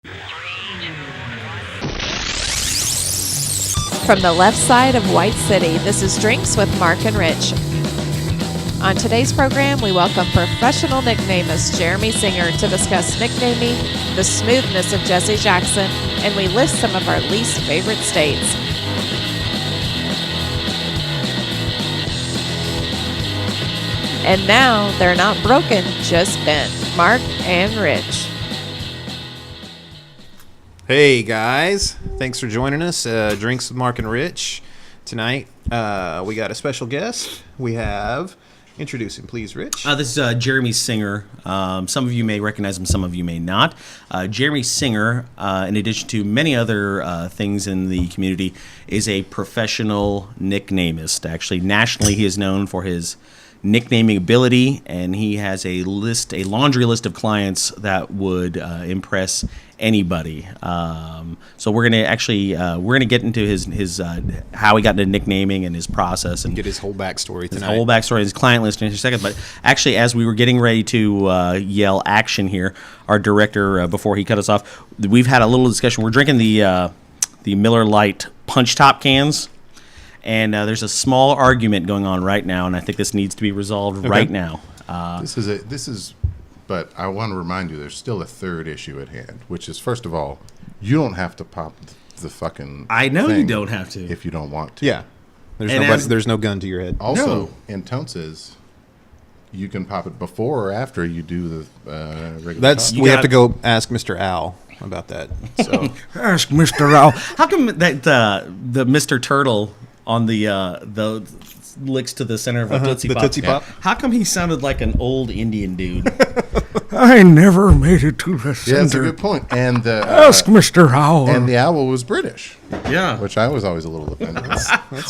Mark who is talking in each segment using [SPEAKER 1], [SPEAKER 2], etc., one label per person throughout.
[SPEAKER 1] From the left side of White City, this is Drinks with Mark and Rich. On today's program, we welcome professional nicknamest Jeremy Singer to discuss nicknaming, the smoothness of Jessie Jackson, and we list some of our least favorite states. And now, they're not broken, just bent. Mark and Rich.
[SPEAKER 2] Hey guys, thanks for joining us. Drinks with Mark and Rich. Tonight, we got a special guest. We have, introduce him please, Rich.
[SPEAKER 3] This is Jeremy Singer. Some of you may recognize him, some of you may not. Jeremy Singer, in addition to many other things in the community, is a professional nicknamist. Actually, nationally, he is known for his nicknaming ability, and he has a laundry list of clients that would impress anybody. So we're gonna get into his how he got into nicknaming and his process and
[SPEAKER 2] get his whole backstory tonight.
[SPEAKER 3] His whole backstory, his client list in a second. But actually, as we were getting ready to yell action here, our director before he cut us off, we've had a little discussion. We're drinking the Miller Lite Punch Top cans. And there's a small argument going on right now, and I think this needs to be resolved right now.
[SPEAKER 4] But I want to remind you, there's still a third issue at hand, which is, first of all, you don't have to pop the fucking
[SPEAKER 3] I know
[SPEAKER 4] thing
[SPEAKER 3] you don't have to.
[SPEAKER 4] if you don't want to.
[SPEAKER 2] Yeah. There's no gun to your head.
[SPEAKER 4] Also, in Tounces, you can pop it before or after you do the regular pop.
[SPEAKER 2] We have to go ask Mr. Al about that. So
[SPEAKER 3] Ask Mr. Al. How come that the Mr. Turtle on the licks to the center of a Tootsie Pop?
[SPEAKER 2] Tootsie Pop?
[SPEAKER 3] How come he sounded like an old Indian dude?
[SPEAKER 5] I never made it to the center.
[SPEAKER 4] Yeah, that's a good point. And the
[SPEAKER 5] Ask Mr. Howell.
[SPEAKER 4] and the owl was British,
[SPEAKER 3] Yeah.
[SPEAKER 4] which I was always a little offended.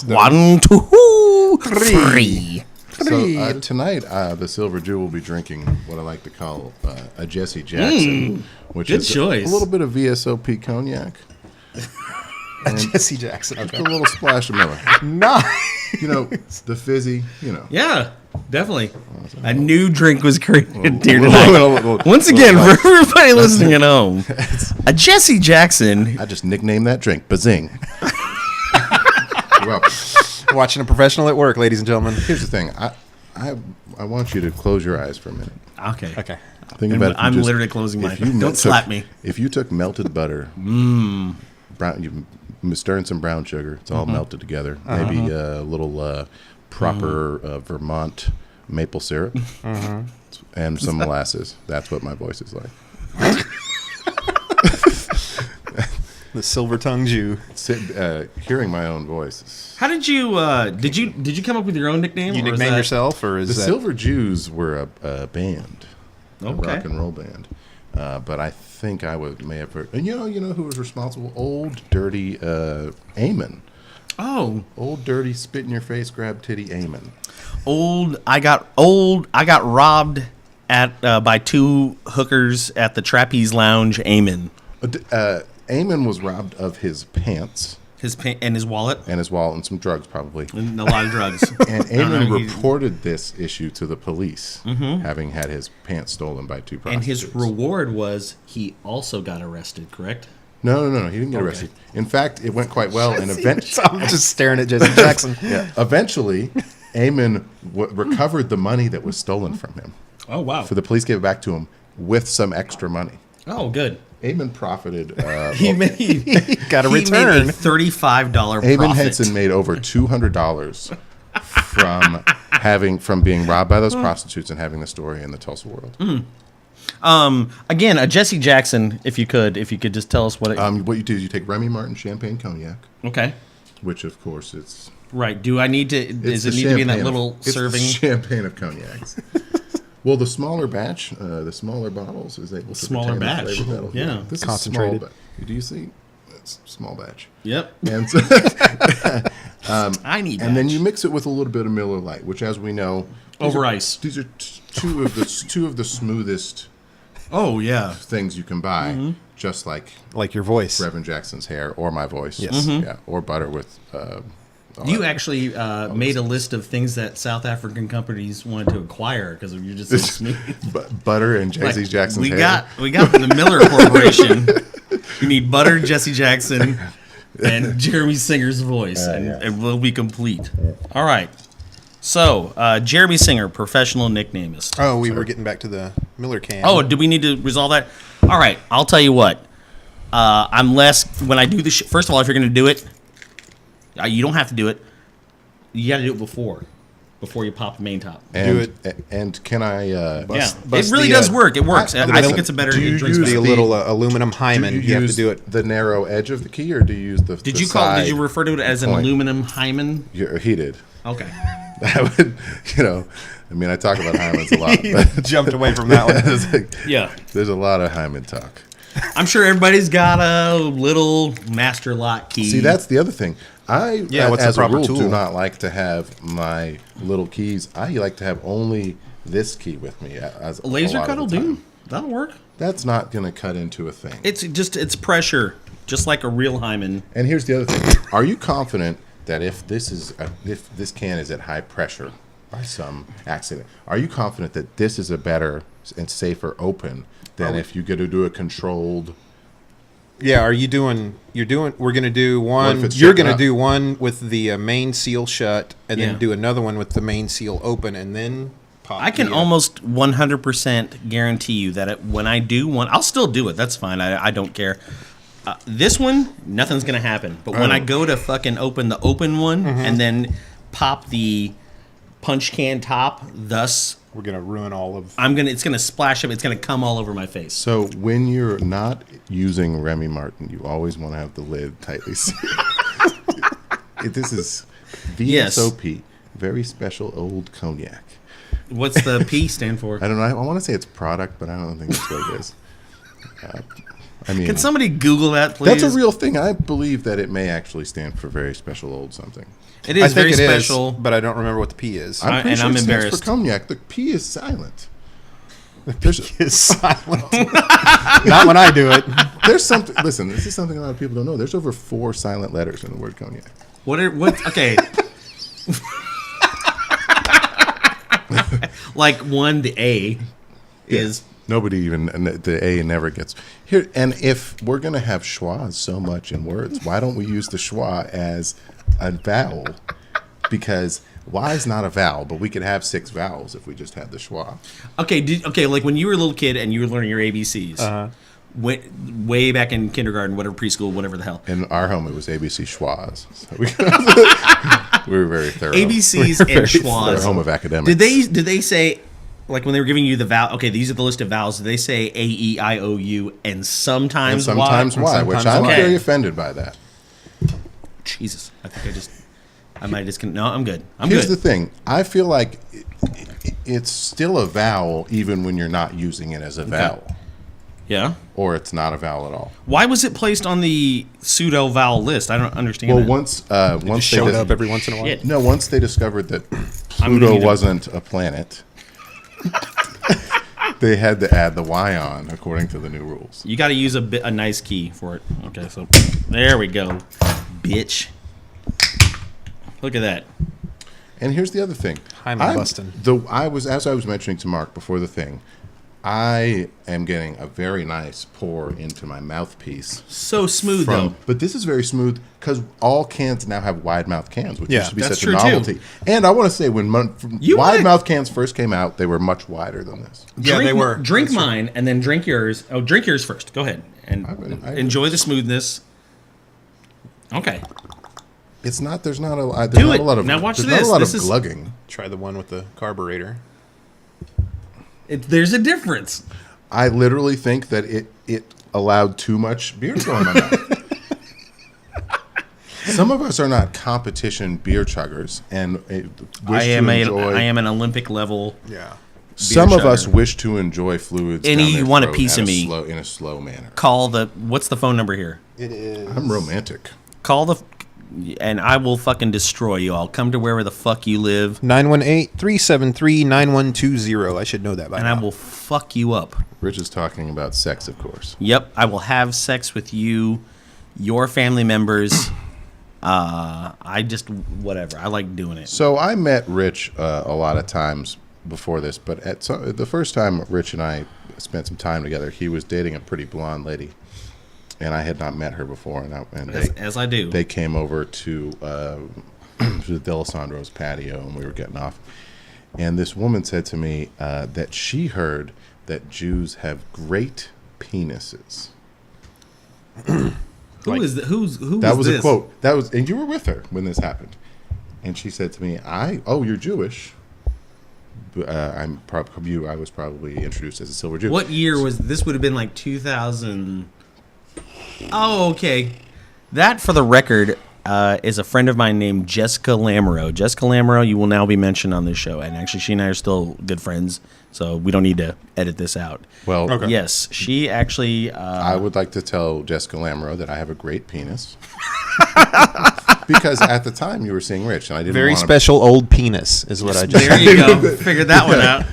[SPEAKER 3] One, two, three.
[SPEAKER 4] So tonight, the Silver Jew will be drinking what I like to call a Jessie Jackson, which
[SPEAKER 3] good
[SPEAKER 4] is
[SPEAKER 3] choice.
[SPEAKER 4] a little bit of VSOP cognac.
[SPEAKER 2] Jesse Jackson.
[SPEAKER 4] A little splash of Miller.
[SPEAKER 2] Nice.
[SPEAKER 4] You know, the fizzy, you know.
[SPEAKER 3] Yeah, definitely. A new drink was created here tonight.
[SPEAKER 4] Well,
[SPEAKER 3] Once again, for everybody listening at home, a Jessie Jackson.
[SPEAKER 4] I just nicknamed that drink Bazing. Well,
[SPEAKER 2] Watching a professional at work, ladies and gentlemen.
[SPEAKER 4] here's the thing. I want you to close your eyes for a minute.
[SPEAKER 3] Okay.
[SPEAKER 4] Think about it.
[SPEAKER 3] I'm literally closing mine. Don't slap me.
[SPEAKER 4] If you took melted butter, you stir in some brown sugar, it's all melted together. Maybe a little proper Vermont maple syrup and some molasses. That's what my voice is like.
[SPEAKER 2] The silver-tongued Jew.
[SPEAKER 4] Hearing my own voice.
[SPEAKER 3] How did you did you come up with your own nickname?
[SPEAKER 2] You nickname yourself, or is
[SPEAKER 4] The
[SPEAKER 2] that
[SPEAKER 4] Silver Jews were a band, a
[SPEAKER 3] Okay.
[SPEAKER 4] rock and roll band. But I think may have heard. And you know who was responsible? Old dirty Eamon.
[SPEAKER 3] Oh,
[SPEAKER 4] Old dirty spit in your face, grab titty Eamon.
[SPEAKER 3] I got robbed at by two hookers at the Trapeze Lounge. Eamon.
[SPEAKER 4] Eamon was robbed of his pants
[SPEAKER 3] And his wallet
[SPEAKER 4] and his wallet and some drugs probably.
[SPEAKER 3] and a lot of drugs.
[SPEAKER 4] And Eamon reported this issue to the police, having had his pants stolen by two prostitutes.
[SPEAKER 3] And his reward was he also got arrested. Correct?
[SPEAKER 4] No, he didn't get arrested. In fact, it went quite well, and eventually,
[SPEAKER 2] I'm just staring at Jesse Jackson.
[SPEAKER 4] eventually, Eamon recovered the money that was stolen from him.
[SPEAKER 3] Oh wow!
[SPEAKER 4] So the police gave it back to him with some extra money.
[SPEAKER 3] Oh good.
[SPEAKER 4] Eamon profited.
[SPEAKER 3] He
[SPEAKER 2] Got a
[SPEAKER 3] made
[SPEAKER 2] return.
[SPEAKER 3] a $35 profit.
[SPEAKER 4] Eamon Henson made over $200 from being robbed by those prostitutes and having the story in the Tulsa World.
[SPEAKER 3] Again, a Jessie Jackson. If you could just tell us what it.
[SPEAKER 4] What you do is you take Remy Martin champagne cognac,
[SPEAKER 3] Okay.
[SPEAKER 4] which of course it's.
[SPEAKER 3] Right. Do I need to? Does it need to be in that little serving?
[SPEAKER 4] It's the champagne of cognacs. Well, the smaller batch, the smaller bottles is able to
[SPEAKER 3] Smaller
[SPEAKER 4] retain the
[SPEAKER 3] batch.
[SPEAKER 4] flavor metal.
[SPEAKER 3] Yeah.
[SPEAKER 4] This
[SPEAKER 2] Concentrated.
[SPEAKER 4] is small. Do you see? It's small batch.
[SPEAKER 3] Yep.
[SPEAKER 4] And so,
[SPEAKER 3] I need.
[SPEAKER 4] and then you mix it with a little bit of Miller Lite, which, as we know,
[SPEAKER 3] over ice.
[SPEAKER 4] These are two of the smoothest
[SPEAKER 3] Oh yeah.
[SPEAKER 4] things you can buy, just like
[SPEAKER 2] Like your voice.
[SPEAKER 4] Reverend Jackson's hair or my voice.
[SPEAKER 2] Yes.
[SPEAKER 4] Yeah. Or butter with.
[SPEAKER 3] You actually made a list of things that South African companies wanted to acquire because you're just so smooth.
[SPEAKER 4] Butter and Jessie
[SPEAKER 3] Like,
[SPEAKER 4] Jackson's
[SPEAKER 3] we
[SPEAKER 4] hair.
[SPEAKER 3] got the Miller Corporation. You need butter, Jessie Jackson, and Jeremy Singer's voice, and
[SPEAKER 4] yes.
[SPEAKER 3] it will be complete. All right. So, Jeremy Singer, professional nicknamest.
[SPEAKER 2] Oh, we were getting back to the Miller can.
[SPEAKER 3] Oh, do we need to resolve that? All right. I'll tell you what. I'm less when I do this. First of all, if you're going to do it, you don't have to do it. You got to do it before you pop the main top.
[SPEAKER 4] And, and can I?
[SPEAKER 3] It
[SPEAKER 2] bust
[SPEAKER 3] really
[SPEAKER 2] the,
[SPEAKER 3] does work. It works. I think it's a better.
[SPEAKER 4] do you
[SPEAKER 3] it drinks
[SPEAKER 4] use
[SPEAKER 3] better.
[SPEAKER 2] the little aluminum hymen.
[SPEAKER 4] Do
[SPEAKER 2] You have to
[SPEAKER 4] use
[SPEAKER 2] do it.
[SPEAKER 4] the narrow edge of the key, or do you use the?
[SPEAKER 3] Did
[SPEAKER 4] the
[SPEAKER 3] you call?
[SPEAKER 4] side
[SPEAKER 3] Did you refer to it as an
[SPEAKER 4] point?
[SPEAKER 3] aluminum hymen?
[SPEAKER 4] He did.
[SPEAKER 3] Okay.
[SPEAKER 4] I would, I mean, I talk about hymens a lot, but
[SPEAKER 2] Jumped away from that one.
[SPEAKER 4] it's like,
[SPEAKER 3] Yeah.
[SPEAKER 4] there's a lot of hymen talk.
[SPEAKER 3] I'm sure everybody's got a little master lock key.
[SPEAKER 4] See, that's the other thing.
[SPEAKER 2] What's the
[SPEAKER 4] as a
[SPEAKER 2] proper
[SPEAKER 4] rule,
[SPEAKER 2] tool?
[SPEAKER 4] do not like to have my little keys. I like to have only this key with me. As
[SPEAKER 3] a laser
[SPEAKER 4] a lot
[SPEAKER 3] cut will
[SPEAKER 4] of the
[SPEAKER 3] do.
[SPEAKER 4] time.
[SPEAKER 3] That'll work.
[SPEAKER 4] That's not going to cut into a thing.
[SPEAKER 3] It's pressure, just like a real hymen.
[SPEAKER 4] And here's the other thing: are you confident that if this can is at high pressure by some accident, are you confident that this is a better and safer open than if you get to do a controlled?
[SPEAKER 2] Yeah, we're going to do
[SPEAKER 4] What
[SPEAKER 2] one.
[SPEAKER 4] if it's
[SPEAKER 2] You're
[SPEAKER 4] shut
[SPEAKER 2] going to
[SPEAKER 4] up?
[SPEAKER 2] do one with the main seal shut, and
[SPEAKER 3] Yeah.
[SPEAKER 2] then do another one with the main seal open, and then pop.
[SPEAKER 3] I can
[SPEAKER 2] the,
[SPEAKER 3] almost 100% guarantee you that when I do one, I'll still do it. That's fine. I don't care. This one, nothing's going to happen. But when I go to fucking open the open one and then pop the punch can top, thus
[SPEAKER 2] We're going to ruin all of.
[SPEAKER 3] it's going to splash up. It's going to come all over my face.
[SPEAKER 4] So when you're not using Remy Martin, you always want to have the lid tightly sealed. This is VSOP, very special old cognac.
[SPEAKER 3] What's the P stand for?
[SPEAKER 4] I don't know. I want to say it's product, but I don't think that's what it is. I mean,
[SPEAKER 3] Can somebody Google that, please?
[SPEAKER 4] that's a real thing. I believe that it may actually stand for very special old something.
[SPEAKER 3] It
[SPEAKER 2] I
[SPEAKER 3] is
[SPEAKER 2] think
[SPEAKER 3] very
[SPEAKER 2] it
[SPEAKER 3] special.
[SPEAKER 2] is, but I don't remember what the P is.
[SPEAKER 4] I'm pretty
[SPEAKER 3] and
[SPEAKER 4] sure
[SPEAKER 3] I'm
[SPEAKER 4] it stands
[SPEAKER 3] embarrassed.
[SPEAKER 4] for cognac. The P is silent.
[SPEAKER 2] It's silent. Not when I do it.
[SPEAKER 4] There's something. Listen, this is something a lot of people don't know. There's over 4 silent letters in the word cognac.
[SPEAKER 3] Okay. Like one, the A is
[SPEAKER 4] Nobody even the A never gets here. And if we're gonna have schwa so much in words, why don't we use the schwa as a vowel? Because Y is not a vowel, but we could have 6 vowels if we just had the schwa.
[SPEAKER 3] okay. Like when you were a little kid and you were learning your ABCs, way back in kindergarten, whatever, preschool, whatever the hell.
[SPEAKER 4] In our home, it was ABC schwas. So we were very thorough.
[SPEAKER 3] ABCs and
[SPEAKER 4] We're a
[SPEAKER 3] schwas.
[SPEAKER 4] home of academics.
[SPEAKER 3] Did they say, like when they were giving you the vowel? Okay, these are the list of vowels. Did they say A, E, I, O, U, and
[SPEAKER 4] And
[SPEAKER 3] sometimes
[SPEAKER 4] sometimes
[SPEAKER 3] Y?
[SPEAKER 4] Y,
[SPEAKER 2] And
[SPEAKER 4] which
[SPEAKER 2] sometimes
[SPEAKER 4] I'm
[SPEAKER 3] Y.
[SPEAKER 4] very offended by that.
[SPEAKER 3] Jesus, I might just. No, I'm good. I'm
[SPEAKER 4] Here's
[SPEAKER 3] good.
[SPEAKER 4] the thing. I feel like it's still a vowel even when you're not using it as a vowel.
[SPEAKER 3] Yeah.
[SPEAKER 4] Or it's not a vowel at all.
[SPEAKER 3] Why was it placed on the pseudo vowel list? I don't understand.
[SPEAKER 4] Well,
[SPEAKER 3] that.
[SPEAKER 4] once
[SPEAKER 2] Just
[SPEAKER 4] they
[SPEAKER 2] showed up every once in a while.
[SPEAKER 3] Shit.
[SPEAKER 4] no, once they discovered that
[SPEAKER 3] I'm gonna
[SPEAKER 4] Pluto
[SPEAKER 3] need to-
[SPEAKER 4] wasn't a planet, they had to add the Y on according to the new rules.
[SPEAKER 3] You got to use a nice key for it. Okay, so there we go, bitch. Look at that.
[SPEAKER 4] And here's the other thing.
[SPEAKER 2] Hymen bustin'.
[SPEAKER 4] As I was mentioning to Mark before the thing, I am getting a very nice pour into my mouthpiece.
[SPEAKER 3] So smooth though.
[SPEAKER 4] But this is very smooth because all cans now have wide mouth cans, which
[SPEAKER 2] Yeah,
[SPEAKER 4] used to be
[SPEAKER 3] that's
[SPEAKER 4] such a
[SPEAKER 3] true, too.
[SPEAKER 4] novelty. And I want to say when
[SPEAKER 3] You
[SPEAKER 4] wide
[SPEAKER 3] wanna-
[SPEAKER 4] mouth cans first came out, they were much wider than this.
[SPEAKER 2] Yeah, they were.
[SPEAKER 3] Drink mine and then drink yours. Oh, drink yours first. Go ahead and
[SPEAKER 4] I-
[SPEAKER 3] enjoy the smoothness. Okay.
[SPEAKER 4] It's not. There's not a. There's
[SPEAKER 3] Do
[SPEAKER 4] not
[SPEAKER 3] it.
[SPEAKER 4] a lot of.
[SPEAKER 3] Now watch
[SPEAKER 4] there's
[SPEAKER 3] this.
[SPEAKER 4] Not a lot
[SPEAKER 3] This
[SPEAKER 4] of
[SPEAKER 3] is-
[SPEAKER 4] glugging.
[SPEAKER 2] Try the one with the carburetor.
[SPEAKER 3] There's a difference.
[SPEAKER 4] I literally think that it allowed too much beer to go in my mouth. Some of us are not competition beer chuggers, and wish
[SPEAKER 3] I am
[SPEAKER 4] to enjoy.
[SPEAKER 3] an Olympic level.
[SPEAKER 2] Yeah.
[SPEAKER 4] Some of
[SPEAKER 3] chugger.
[SPEAKER 4] us wish to enjoy fluids.
[SPEAKER 3] Any
[SPEAKER 4] down their
[SPEAKER 3] you want a
[SPEAKER 4] throat
[SPEAKER 3] piece
[SPEAKER 4] at
[SPEAKER 3] of me.
[SPEAKER 4] in a slow manner.
[SPEAKER 3] Call what's the phone number here?
[SPEAKER 2] It is.
[SPEAKER 4] I'm romantic.
[SPEAKER 3] And I will fucking destroy you. I'll come to wherever the fuck you live,
[SPEAKER 2] 918-373-9120. I should know that by
[SPEAKER 3] and
[SPEAKER 2] now.
[SPEAKER 3] I will fuck you up.
[SPEAKER 4] Rich is talking about sex, of course.
[SPEAKER 3] Yep, I will have sex with you, your family members. I just whatever. I like doing it.
[SPEAKER 4] So I met Rich a lot of times before this, but the first time Rich and I spent some time together, he was dating a pretty blonde lady. and I had not met her before, and
[SPEAKER 3] As I do.
[SPEAKER 4] They came over to to D'Alessandro's patio, and we were getting off. And this woman said to me that she heard that Jews have great penises.
[SPEAKER 3] Who is that? Who
[SPEAKER 4] That was
[SPEAKER 3] this?
[SPEAKER 4] a quote. And you were with her when this happened. And she said to me, you're Jewish. I was probably introduced as a silver Jew.
[SPEAKER 3] What year was this? Would have been like 2000. Oh, okay. That, for the record, is a friend of mine named Jessica Lamoureux. Jessica Lamoureux, you will now be mentioned on this show. And actually, she and I are still good friends, so we don't need to edit this out.
[SPEAKER 4] Well,
[SPEAKER 2] Okay.
[SPEAKER 3] Yes, she actually...
[SPEAKER 4] I would like to tell Jessica Lamoureux that I have a great penis. Because at the time you were seeing Rich, and I didn't
[SPEAKER 2] Very
[SPEAKER 4] want
[SPEAKER 2] special old penis is what I just
[SPEAKER 3] There you go. Figured that one out.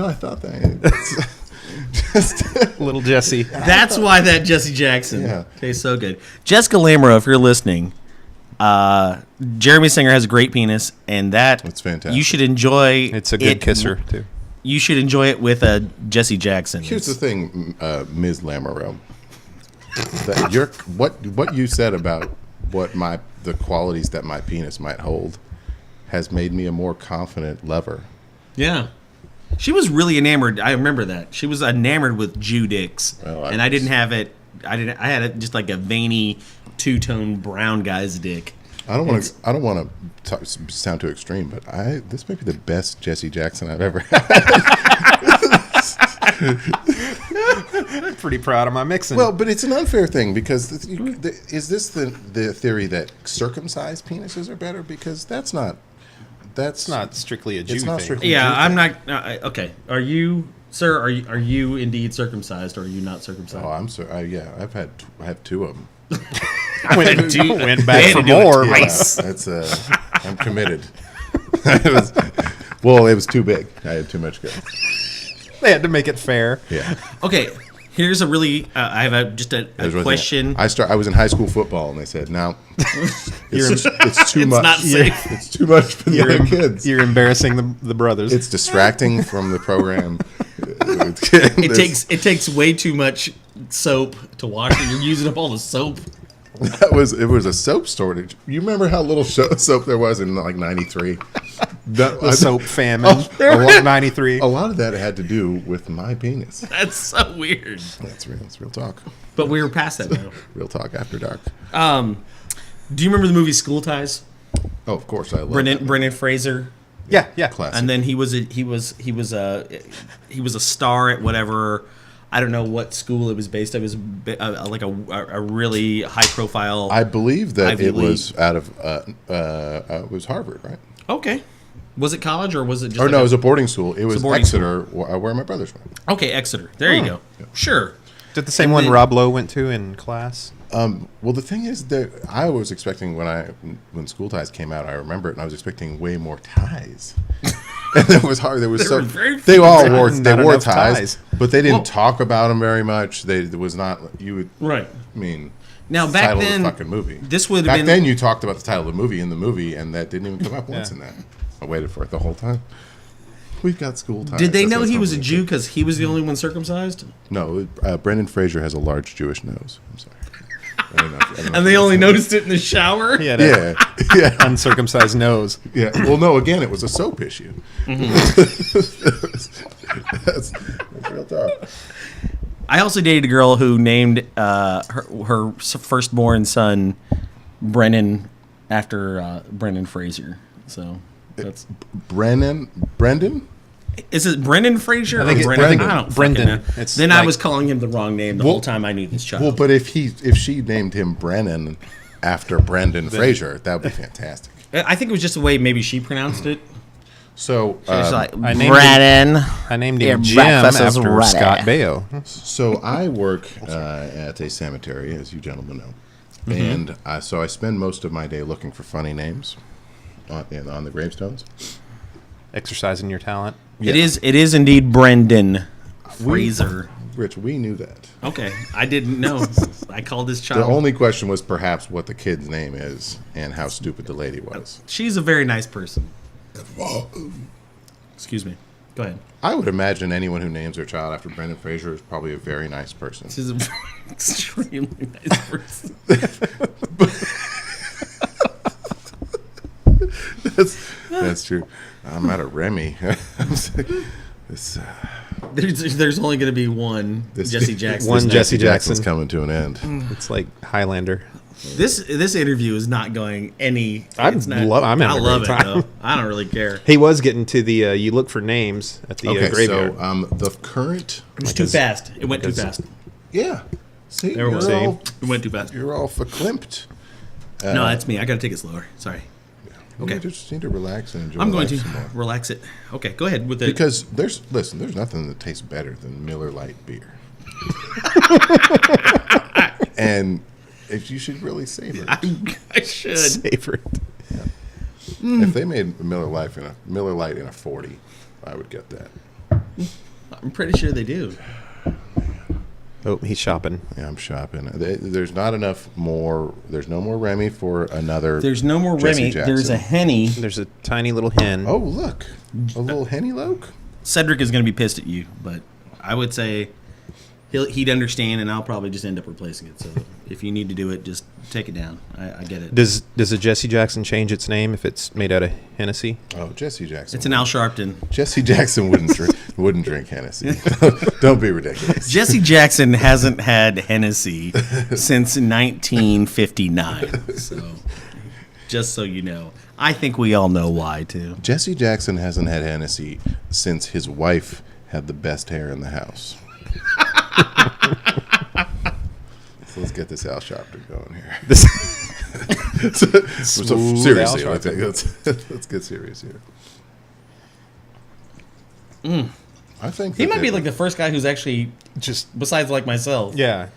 [SPEAKER 4] I thought that.
[SPEAKER 2] little Jessie.
[SPEAKER 3] That's why that Jessie Jackson
[SPEAKER 4] Yeah.
[SPEAKER 3] tastes so good. Jessica Lamoureux, if you're listening, Jeremy Singer has a great penis, and
[SPEAKER 4] That's fantastic.
[SPEAKER 3] you should enjoy.
[SPEAKER 2] It's a good kisser too.
[SPEAKER 3] You should enjoy it with Jessie Jackson.
[SPEAKER 4] Here's the thing, Ms. Lamoureux. That what you said about the qualities that my penis might hold has made me a more confident lover.
[SPEAKER 3] Yeah. She was really enamored. I remember that. She was enamored with Jew dicks.
[SPEAKER 4] Well,
[SPEAKER 3] and I didn't have it. I had it just like a veiny, two-tone brown guy's dick.
[SPEAKER 4] I don't want to sound too extreme, but this may be the best Jessie Jackson I've ever had.
[SPEAKER 2] I'm pretty proud of my mixing.
[SPEAKER 4] Well, but it's an unfair thing because is this the theory that circumcised penises are better? Because that's not
[SPEAKER 2] strictly a Jew
[SPEAKER 4] It's not
[SPEAKER 2] thing.
[SPEAKER 4] strictly-
[SPEAKER 3] Yeah,
[SPEAKER 4] Jew
[SPEAKER 3] I'm
[SPEAKER 4] thing.
[SPEAKER 3] not. Okay, are you, sir? Are you indeed circumcised, or are you not circumcised?
[SPEAKER 4] Oh, I'm sorry. Yeah, I have two of them.
[SPEAKER 2] went back for
[SPEAKER 3] to do it
[SPEAKER 2] more.
[SPEAKER 3] twice.
[SPEAKER 4] That's I'm committed. It was too big. I had too much go.
[SPEAKER 2] They had to make it fair.
[SPEAKER 4] Yeah.
[SPEAKER 3] Okay, here's a really. I have a question.
[SPEAKER 4] I was in high school football, and they said, "No, it's too
[SPEAKER 3] It's
[SPEAKER 4] much.
[SPEAKER 3] not safe.
[SPEAKER 4] It's too much for the young kids.
[SPEAKER 2] You're embarrassing the brothers.
[SPEAKER 4] It's distracting from the program.
[SPEAKER 3] It takes way too much soap to wash it. You're using up all the soap.
[SPEAKER 4] It was a soap shortage. You remember how little soap there was in like '93?
[SPEAKER 2] the soap famine. 93.
[SPEAKER 4] A lot of that had to do with my penis.
[SPEAKER 3] That's so weird.
[SPEAKER 4] That's real. It's real talk.
[SPEAKER 3] But we were past that now.
[SPEAKER 4] Real talk after dark.
[SPEAKER 3] Do you remember the movie School Ties?
[SPEAKER 4] Oh, of course I love that.
[SPEAKER 3] Brendan Fraser.
[SPEAKER 2] Yeah.
[SPEAKER 4] Classic.
[SPEAKER 3] And then he was a star at whatever. I don't know what school it was based on. It was like a really high profile.
[SPEAKER 4] I believe that
[SPEAKER 3] Ivy
[SPEAKER 4] it was
[SPEAKER 3] League.
[SPEAKER 4] out of it was Harvard, right?
[SPEAKER 3] Okay. Was it college or was it just?
[SPEAKER 4] Or
[SPEAKER 3] like
[SPEAKER 4] no, it was a boarding school. It was
[SPEAKER 3] boarding
[SPEAKER 4] Exeter, where my brothers went.
[SPEAKER 3] Okay, Exeter. There you go. Sure.
[SPEAKER 2] Did the same one
[SPEAKER 3] then-
[SPEAKER 2] Rob Lowe went to in class?
[SPEAKER 4] Well, the thing is that I was expecting when School Ties came out, I remember it, and I was expecting way more ties. And it was hard. There was
[SPEAKER 3] There were very
[SPEAKER 4] they
[SPEAKER 3] few
[SPEAKER 4] all
[SPEAKER 3] ties.
[SPEAKER 4] wore
[SPEAKER 2] Not
[SPEAKER 4] wore
[SPEAKER 2] enough
[SPEAKER 4] ties,
[SPEAKER 2] ties.
[SPEAKER 4] but they didn't
[SPEAKER 3] Well-
[SPEAKER 4] talk about them very much. There was not you would.
[SPEAKER 3] Right.
[SPEAKER 4] I mean,
[SPEAKER 3] Now
[SPEAKER 4] it's the
[SPEAKER 3] back
[SPEAKER 4] title
[SPEAKER 3] then,
[SPEAKER 4] of the fucking movie.
[SPEAKER 3] this would have
[SPEAKER 4] Back
[SPEAKER 3] been.
[SPEAKER 4] then, you talked about the title of the movie in the movie, and that didn't even come up once in that. I waited for it the whole time. We've got School Ties.
[SPEAKER 3] Did they
[SPEAKER 4] That's
[SPEAKER 3] know
[SPEAKER 4] what
[SPEAKER 3] he was a
[SPEAKER 4] something-
[SPEAKER 3] Jew because he was the only one circumcised?
[SPEAKER 4] No, Brendan Fraser has a large Jewish nose. I'm sorry. I don't know if
[SPEAKER 3] And they only noticed it in the shower?
[SPEAKER 2] He had a
[SPEAKER 4] Yeah.
[SPEAKER 2] uncircumcised nose.
[SPEAKER 4] Yeah. Well, no. Again, it was a soap issue. That's real talk.
[SPEAKER 3] I also dated a girl who named her firstborn son Brennan after Brendan Fraser. So that's
[SPEAKER 4] Brendan.
[SPEAKER 3] is it Brendan Fraser?
[SPEAKER 2] I think
[SPEAKER 3] or
[SPEAKER 2] it's
[SPEAKER 3] Brendan.
[SPEAKER 2] Brendan.
[SPEAKER 3] I don't
[SPEAKER 2] Brendan.
[SPEAKER 3] fucking know.
[SPEAKER 2] It's
[SPEAKER 3] Then I
[SPEAKER 2] like-
[SPEAKER 3] was calling him the wrong name the
[SPEAKER 4] Well-
[SPEAKER 3] whole time I knew this child.
[SPEAKER 4] Well, but if she named him Brennan after Brendan Fraser, that would be fantastic.
[SPEAKER 3] I think it was just the way maybe she pronounced it.
[SPEAKER 4] So,
[SPEAKER 3] She's like
[SPEAKER 2] I named
[SPEAKER 3] Brennan.
[SPEAKER 2] I named
[SPEAKER 3] Your
[SPEAKER 2] him Jim
[SPEAKER 3] breakfast is
[SPEAKER 2] after
[SPEAKER 3] ready.
[SPEAKER 2] Scott Baio.
[SPEAKER 4] so I work at a cemetery, as you gentlemen know, and I spend most of my day looking for funny names on the gravestones.
[SPEAKER 2] Exercising your talent.
[SPEAKER 3] It is indeed Brendan Fraser.
[SPEAKER 4] Rich, we knew that.
[SPEAKER 3] Okay, I didn't know. I called this
[SPEAKER 4] The
[SPEAKER 3] child.
[SPEAKER 4] only question was perhaps what the kid's name is and how stupid the lady was.
[SPEAKER 3] She's a very nice person. Excuse me. Go ahead.
[SPEAKER 4] I would imagine anyone who names their child after Brendan Fraser is probably a very nice person.
[SPEAKER 3] This is an extremely nice person.
[SPEAKER 4] That's true. I'm out of Remy. This,
[SPEAKER 3] There's only going to be one Jessie Jackson.
[SPEAKER 2] One Jessie
[SPEAKER 4] Jackson's
[SPEAKER 2] Jackson.
[SPEAKER 4] coming to an end.
[SPEAKER 2] It's like Highlander.
[SPEAKER 3] This interview is not going any.
[SPEAKER 2] I'm
[SPEAKER 3] it's not,
[SPEAKER 2] having a
[SPEAKER 3] I love
[SPEAKER 2] great
[SPEAKER 3] it
[SPEAKER 2] time.
[SPEAKER 3] though. I don't really care.
[SPEAKER 2] He was getting to the you look for names at the
[SPEAKER 4] Okay,
[SPEAKER 2] graveyard.
[SPEAKER 4] so the current,
[SPEAKER 3] It was too fast. It went too fast.
[SPEAKER 4] yeah. See,
[SPEAKER 3] There we
[SPEAKER 4] you're
[SPEAKER 3] go.
[SPEAKER 4] all,
[SPEAKER 3] It went too fast.
[SPEAKER 4] you're all verklimped.
[SPEAKER 3] No, that's me. I got to take it slower. Sorry. Okay.
[SPEAKER 4] You just need to relax and enjoy.
[SPEAKER 3] I'm going
[SPEAKER 4] life
[SPEAKER 3] to
[SPEAKER 4] some more.
[SPEAKER 3] relax it. Okay, go ahead with the.
[SPEAKER 4] Because there's nothing that tastes better than Miller Lite beer. And if you should really savor it.
[SPEAKER 3] I should.
[SPEAKER 2] Savor it.
[SPEAKER 4] If they made Miller Lite in a 40, I would get that.
[SPEAKER 3] I'm pretty sure they do.
[SPEAKER 2] Oh, he's shopping.
[SPEAKER 4] Yeah, I'm shopping. There's not enough more. There's no more Remy for another.
[SPEAKER 3] There's no more
[SPEAKER 4] Jessie
[SPEAKER 3] Remy.
[SPEAKER 4] Jackson.
[SPEAKER 3] There's a Henny.
[SPEAKER 2] There's a tiny little hen.
[SPEAKER 4] Oh, look, a little Henny Loke.
[SPEAKER 3] Cedric is going to be pissed at you, but I would say he'd understand, and I'll probably just end up replacing it. So if you need to do it, just take it down. I get it.
[SPEAKER 2] Does a Jessie Jackson change its name if it's made out of Hennessy?
[SPEAKER 4] Oh, Jessie Jackson.
[SPEAKER 3] It's an Al Sharpton.
[SPEAKER 4] Jessie Jackson wouldn't drink Hennessy. Don't be ridiculous.
[SPEAKER 3] Jessie Jackson hasn't had Hennessy since 1959. So, just so you know, I think we all know why too.
[SPEAKER 4] Jessie Jackson hasn't had Hennessy since his wife had the best hair in the house. So let's get this Al Sharpton going here. Seriously,
[SPEAKER 2] Al
[SPEAKER 4] let's get serious here. I think
[SPEAKER 3] He
[SPEAKER 4] that
[SPEAKER 3] might be like the first guy who's actually
[SPEAKER 2] Just
[SPEAKER 3] besides like myself,
[SPEAKER 2] yeah.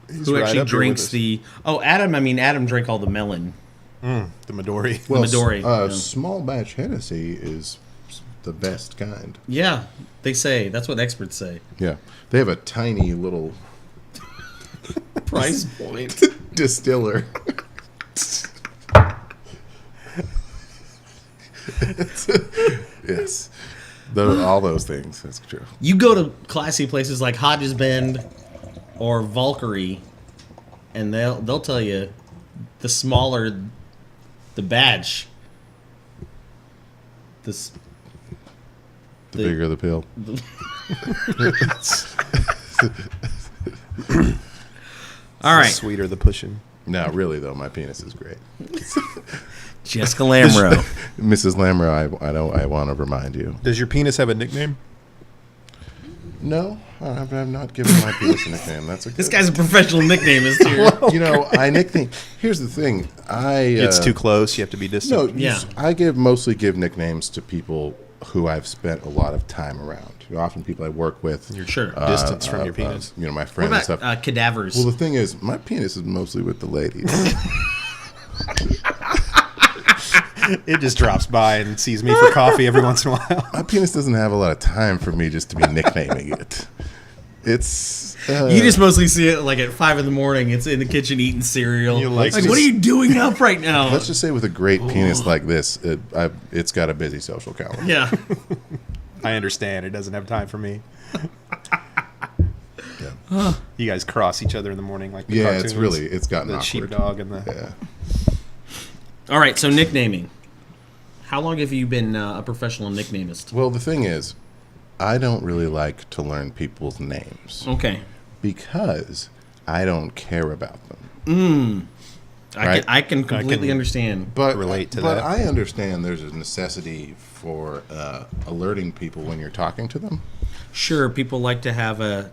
[SPEAKER 3] who actually drinks the. Oh, Adam. I mean, Adam drank all the melon.
[SPEAKER 2] the Midori.
[SPEAKER 4] well,
[SPEAKER 3] Midori, yeah.
[SPEAKER 4] Small batch Hennessy is the best kind.
[SPEAKER 3] Yeah, they say that's what experts say.
[SPEAKER 4] Yeah, they have a tiny little
[SPEAKER 3] Price point.
[SPEAKER 4] distiller. Yes, all those things. That's true.
[SPEAKER 3] You go to classy places like Hodges Bend or Valkyrie, and they'll tell you the smaller the batch, the
[SPEAKER 4] Bigger the pill.
[SPEAKER 3] All right,
[SPEAKER 2] Sweeter the pushing.
[SPEAKER 4] No, really though, my penis is great.
[SPEAKER 3] Jessica Lamro.
[SPEAKER 4] Mrs. Lamro, I want to remind you.
[SPEAKER 2] Does your penis have a nickname?
[SPEAKER 4] No, I've not given my penis a nickname. That's okay.
[SPEAKER 3] This guy's a professional nicknamist here.
[SPEAKER 4] You know, I nickname. Here's the thing.
[SPEAKER 2] It's too close. You have to be
[SPEAKER 4] No,
[SPEAKER 2] distant.
[SPEAKER 3] Yeah.
[SPEAKER 4] I mostly give nicknames to people who I've spent a lot of time around. Often people I work with.
[SPEAKER 3] Sure.
[SPEAKER 2] Distance from your penis.
[SPEAKER 4] You know, my
[SPEAKER 3] What
[SPEAKER 4] friends and
[SPEAKER 3] about
[SPEAKER 4] stuff.
[SPEAKER 3] cadavers?
[SPEAKER 4] Well, the thing is, my penis is mostly with the ladies.
[SPEAKER 2] It just drops by and sees me for coffee every once in a while.
[SPEAKER 4] My penis doesn't have a lot of time for me just to be nicknaming it. It's
[SPEAKER 3] you just mostly see it like at 5 a.m. It's in the kitchen eating cereal.
[SPEAKER 2] You like
[SPEAKER 3] what
[SPEAKER 2] just-
[SPEAKER 3] are you doing up right now?
[SPEAKER 4] let's just say with a great penis like this, it's got a busy social calendar.
[SPEAKER 3] Yeah.
[SPEAKER 2] I understand. It doesn't have time for me.
[SPEAKER 4] Yeah.
[SPEAKER 2] You guys cross each other in the morning like the
[SPEAKER 4] Yeah,
[SPEAKER 2] cartoons.
[SPEAKER 4] it's gotten
[SPEAKER 2] the
[SPEAKER 4] awkward.
[SPEAKER 2] sheepdog and the.
[SPEAKER 4] Yeah.
[SPEAKER 3] All right, so nicknaming. How long have you been a professional nicknamist?
[SPEAKER 4] Well, the thing is, I don't really like to learn people's names
[SPEAKER 3] Okay.
[SPEAKER 4] because I don't care about them. Right.
[SPEAKER 3] I can completely
[SPEAKER 2] can-
[SPEAKER 3] understand.
[SPEAKER 4] But
[SPEAKER 2] Relate to
[SPEAKER 4] but
[SPEAKER 2] that.
[SPEAKER 4] I understand there's a necessity for alerting people when you're talking to them,
[SPEAKER 3] Sure, people like to have a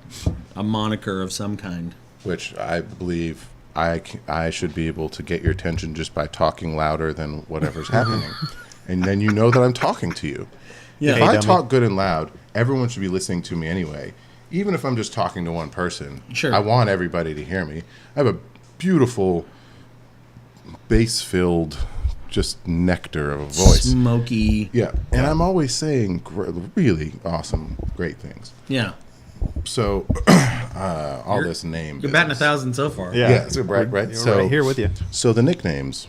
[SPEAKER 3] moniker of some kind.
[SPEAKER 4] which I believe I should be able to get your attention just by talking louder than whatever's happening. And then you know that I'm talking to you.
[SPEAKER 3] Yeah.
[SPEAKER 4] If
[SPEAKER 2] Hey,
[SPEAKER 4] I
[SPEAKER 2] dummy.
[SPEAKER 4] talk good and loud, everyone should be listening to me anyway. Even if I'm just talking to one person,
[SPEAKER 3] Sure.
[SPEAKER 4] I want everybody to hear me. I have a beautiful, bass-filled, just nectar of a voice.
[SPEAKER 3] Smoky.
[SPEAKER 4] Yeah, and I'm always saying really awesome, great things.
[SPEAKER 3] Yeah.
[SPEAKER 4] So, all this name.
[SPEAKER 3] You're batting
[SPEAKER 4] business.
[SPEAKER 3] 1,000 so far.
[SPEAKER 4] Yeah, so right.
[SPEAKER 2] We're
[SPEAKER 4] So
[SPEAKER 2] right here with you.
[SPEAKER 4] So the nicknames.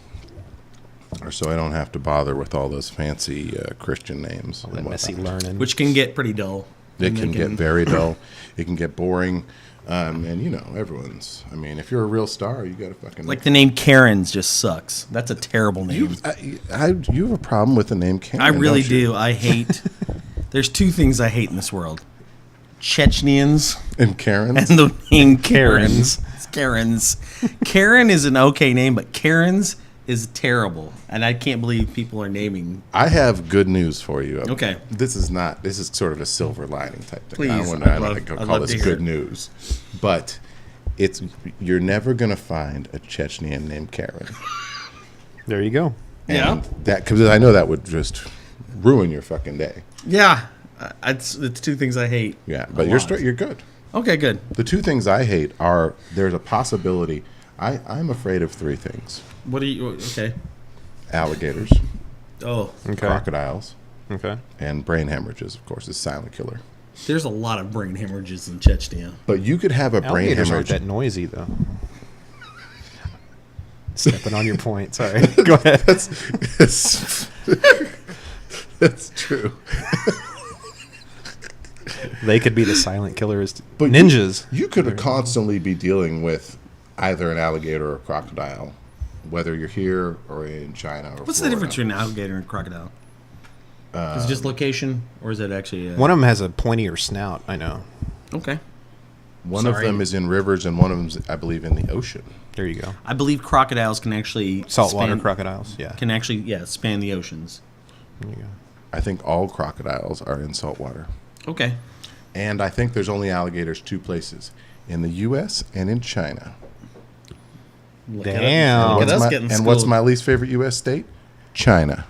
[SPEAKER 4] or so I don't have to bother with all those fancy Christian names.
[SPEAKER 2] All that
[SPEAKER 4] and
[SPEAKER 2] messy
[SPEAKER 4] whatnot.
[SPEAKER 2] learning.
[SPEAKER 3] Which can get pretty dull.
[SPEAKER 4] It can get very dull. It can get boring. And, you know, everyone's... I mean, if you're a real star, you got to fucking...
[SPEAKER 3] Like the name Karen's just sucks. That's a terrible name.
[SPEAKER 4] you have a problem with the name Karen,
[SPEAKER 3] I really
[SPEAKER 4] don't you?
[SPEAKER 3] do. I hate... There's two things I hate in this world. Chechens
[SPEAKER 4] And Karen's?
[SPEAKER 3] and the name
[SPEAKER 2] Karens.
[SPEAKER 3] Karen's. Karen is an okay name, but Karen's is terrible. And I can't believe people are naming...
[SPEAKER 4] I have good news for you.
[SPEAKER 3] Okay.
[SPEAKER 4] This is sort of a silver lining type thing.
[SPEAKER 3] Please,
[SPEAKER 4] I don't
[SPEAKER 3] I'd
[SPEAKER 4] want
[SPEAKER 3] love-
[SPEAKER 4] to
[SPEAKER 3] I'd
[SPEAKER 4] call
[SPEAKER 3] love
[SPEAKER 4] this
[SPEAKER 3] to hear
[SPEAKER 4] good
[SPEAKER 3] it.
[SPEAKER 4] news. But you're never going to find a Chechnyan named Karen.
[SPEAKER 2] There you go.
[SPEAKER 3] Yeah.
[SPEAKER 4] Because I know that would just ruin your fucking day.
[SPEAKER 3] Yeah. It's two things I hate.
[SPEAKER 4] Yeah,
[SPEAKER 3] a
[SPEAKER 4] but you're
[SPEAKER 3] lot.
[SPEAKER 4] you're good.
[SPEAKER 3] Okay, good.
[SPEAKER 4] The two things I hate are there's a possibility. I'm afraid of three things:
[SPEAKER 3] What do you... Okay.
[SPEAKER 4] alligators,
[SPEAKER 3] Oh,
[SPEAKER 2] Okay.
[SPEAKER 4] crocodiles,
[SPEAKER 2] Okay.
[SPEAKER 4] and brain hemorrhages. Of course, is silent killer.
[SPEAKER 3] there's a lot of brain hemorrhages in Chechnya.
[SPEAKER 4] But you could have a brain
[SPEAKER 2] Alligators aren't
[SPEAKER 4] hemorrhage.
[SPEAKER 2] that noisy, though. Stepping on your point. Sorry. Go ahead.
[SPEAKER 4] That's true.
[SPEAKER 2] They could be the silent killers.
[SPEAKER 4] But
[SPEAKER 2] Ninjas.
[SPEAKER 4] You could constantly be dealing with either an alligator or a crocodile, whether you're here or in China or
[SPEAKER 3] What's the
[SPEAKER 4] Florida.
[SPEAKER 3] difference between an alligator and a crocodile? Is it just location, or is it actually...
[SPEAKER 2] One of them has a pointier snout, I know.
[SPEAKER 3] Okay.
[SPEAKER 4] One of
[SPEAKER 3] Sorry.
[SPEAKER 4] them is in rivers, and one of them's, I believe, in the ocean.
[SPEAKER 2] There you go.
[SPEAKER 3] I believe crocodiles can actually...
[SPEAKER 2] Saltwater
[SPEAKER 3] span-
[SPEAKER 2] crocodiles. Yeah.
[SPEAKER 3] Can actually, span the oceans.
[SPEAKER 2] There you go.
[SPEAKER 4] I think all crocodiles are in saltwater.
[SPEAKER 3] Okay.
[SPEAKER 4] And I think there's only alligators two places, in the U.S. and in China.
[SPEAKER 3] Look at
[SPEAKER 2] Damn.
[SPEAKER 3] us- Look at us
[SPEAKER 4] My-
[SPEAKER 3] getting
[SPEAKER 4] and what's
[SPEAKER 3] schooled.
[SPEAKER 4] my least favorite U.S. state? China.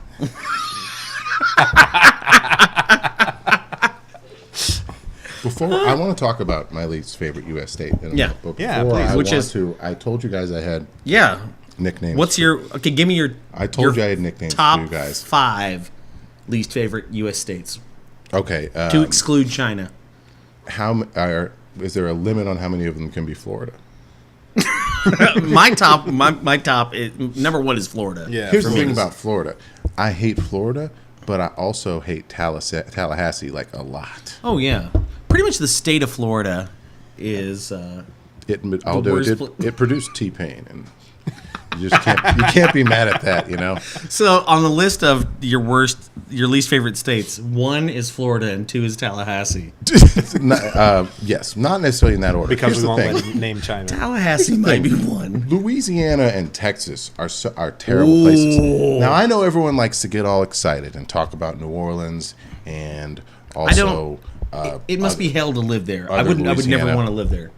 [SPEAKER 4] Before I want to talk about my least favorite U.S. state.
[SPEAKER 3] Yeah.
[SPEAKER 4] But
[SPEAKER 2] Yeah,
[SPEAKER 4] before
[SPEAKER 2] please.
[SPEAKER 4] I
[SPEAKER 3] Which
[SPEAKER 4] want
[SPEAKER 3] is-
[SPEAKER 4] to, I told you guys I had
[SPEAKER 3] Yeah.
[SPEAKER 4] nicknames.
[SPEAKER 3] What's your... Okay, give me your...
[SPEAKER 4] I told
[SPEAKER 3] your
[SPEAKER 4] you I had nicknames
[SPEAKER 3] top
[SPEAKER 4] for you guys.
[SPEAKER 3] 5 least favorite U.S. states.
[SPEAKER 4] Okay.
[SPEAKER 3] To exclude China.
[SPEAKER 4] Is there a limit on how many of them can be Florida?
[SPEAKER 3] My top is, number 1 is Florida.
[SPEAKER 2] Yeah.
[SPEAKER 4] Here's
[SPEAKER 2] for
[SPEAKER 4] the
[SPEAKER 2] me,
[SPEAKER 4] thing
[SPEAKER 2] it's-
[SPEAKER 4] about Florida. I hate Florida, but I also hate Tallahassee like a lot.
[SPEAKER 3] Oh, yeah. Pretty much the state of Florida is...
[SPEAKER 4] Although
[SPEAKER 3] worst
[SPEAKER 4] it produced T-Pain, and you can't be mad at that, you know.
[SPEAKER 3] So on the list of your least favorite states, 1 is Florida and 2 is Tallahassee.
[SPEAKER 4] Yes, not necessarily in that order.
[SPEAKER 2] Because
[SPEAKER 4] Here's
[SPEAKER 2] we
[SPEAKER 4] the
[SPEAKER 2] won't
[SPEAKER 4] thing.
[SPEAKER 2] let him name China.
[SPEAKER 3] Tallahassee might be 1.
[SPEAKER 4] Louisiana and Texas are terrible places. Now I know everyone likes to get all excited and talk about New Orleans and also.
[SPEAKER 3] It must be hell to live there. I
[SPEAKER 4] other
[SPEAKER 3] would never
[SPEAKER 4] Louisiana.
[SPEAKER 3] want to live there.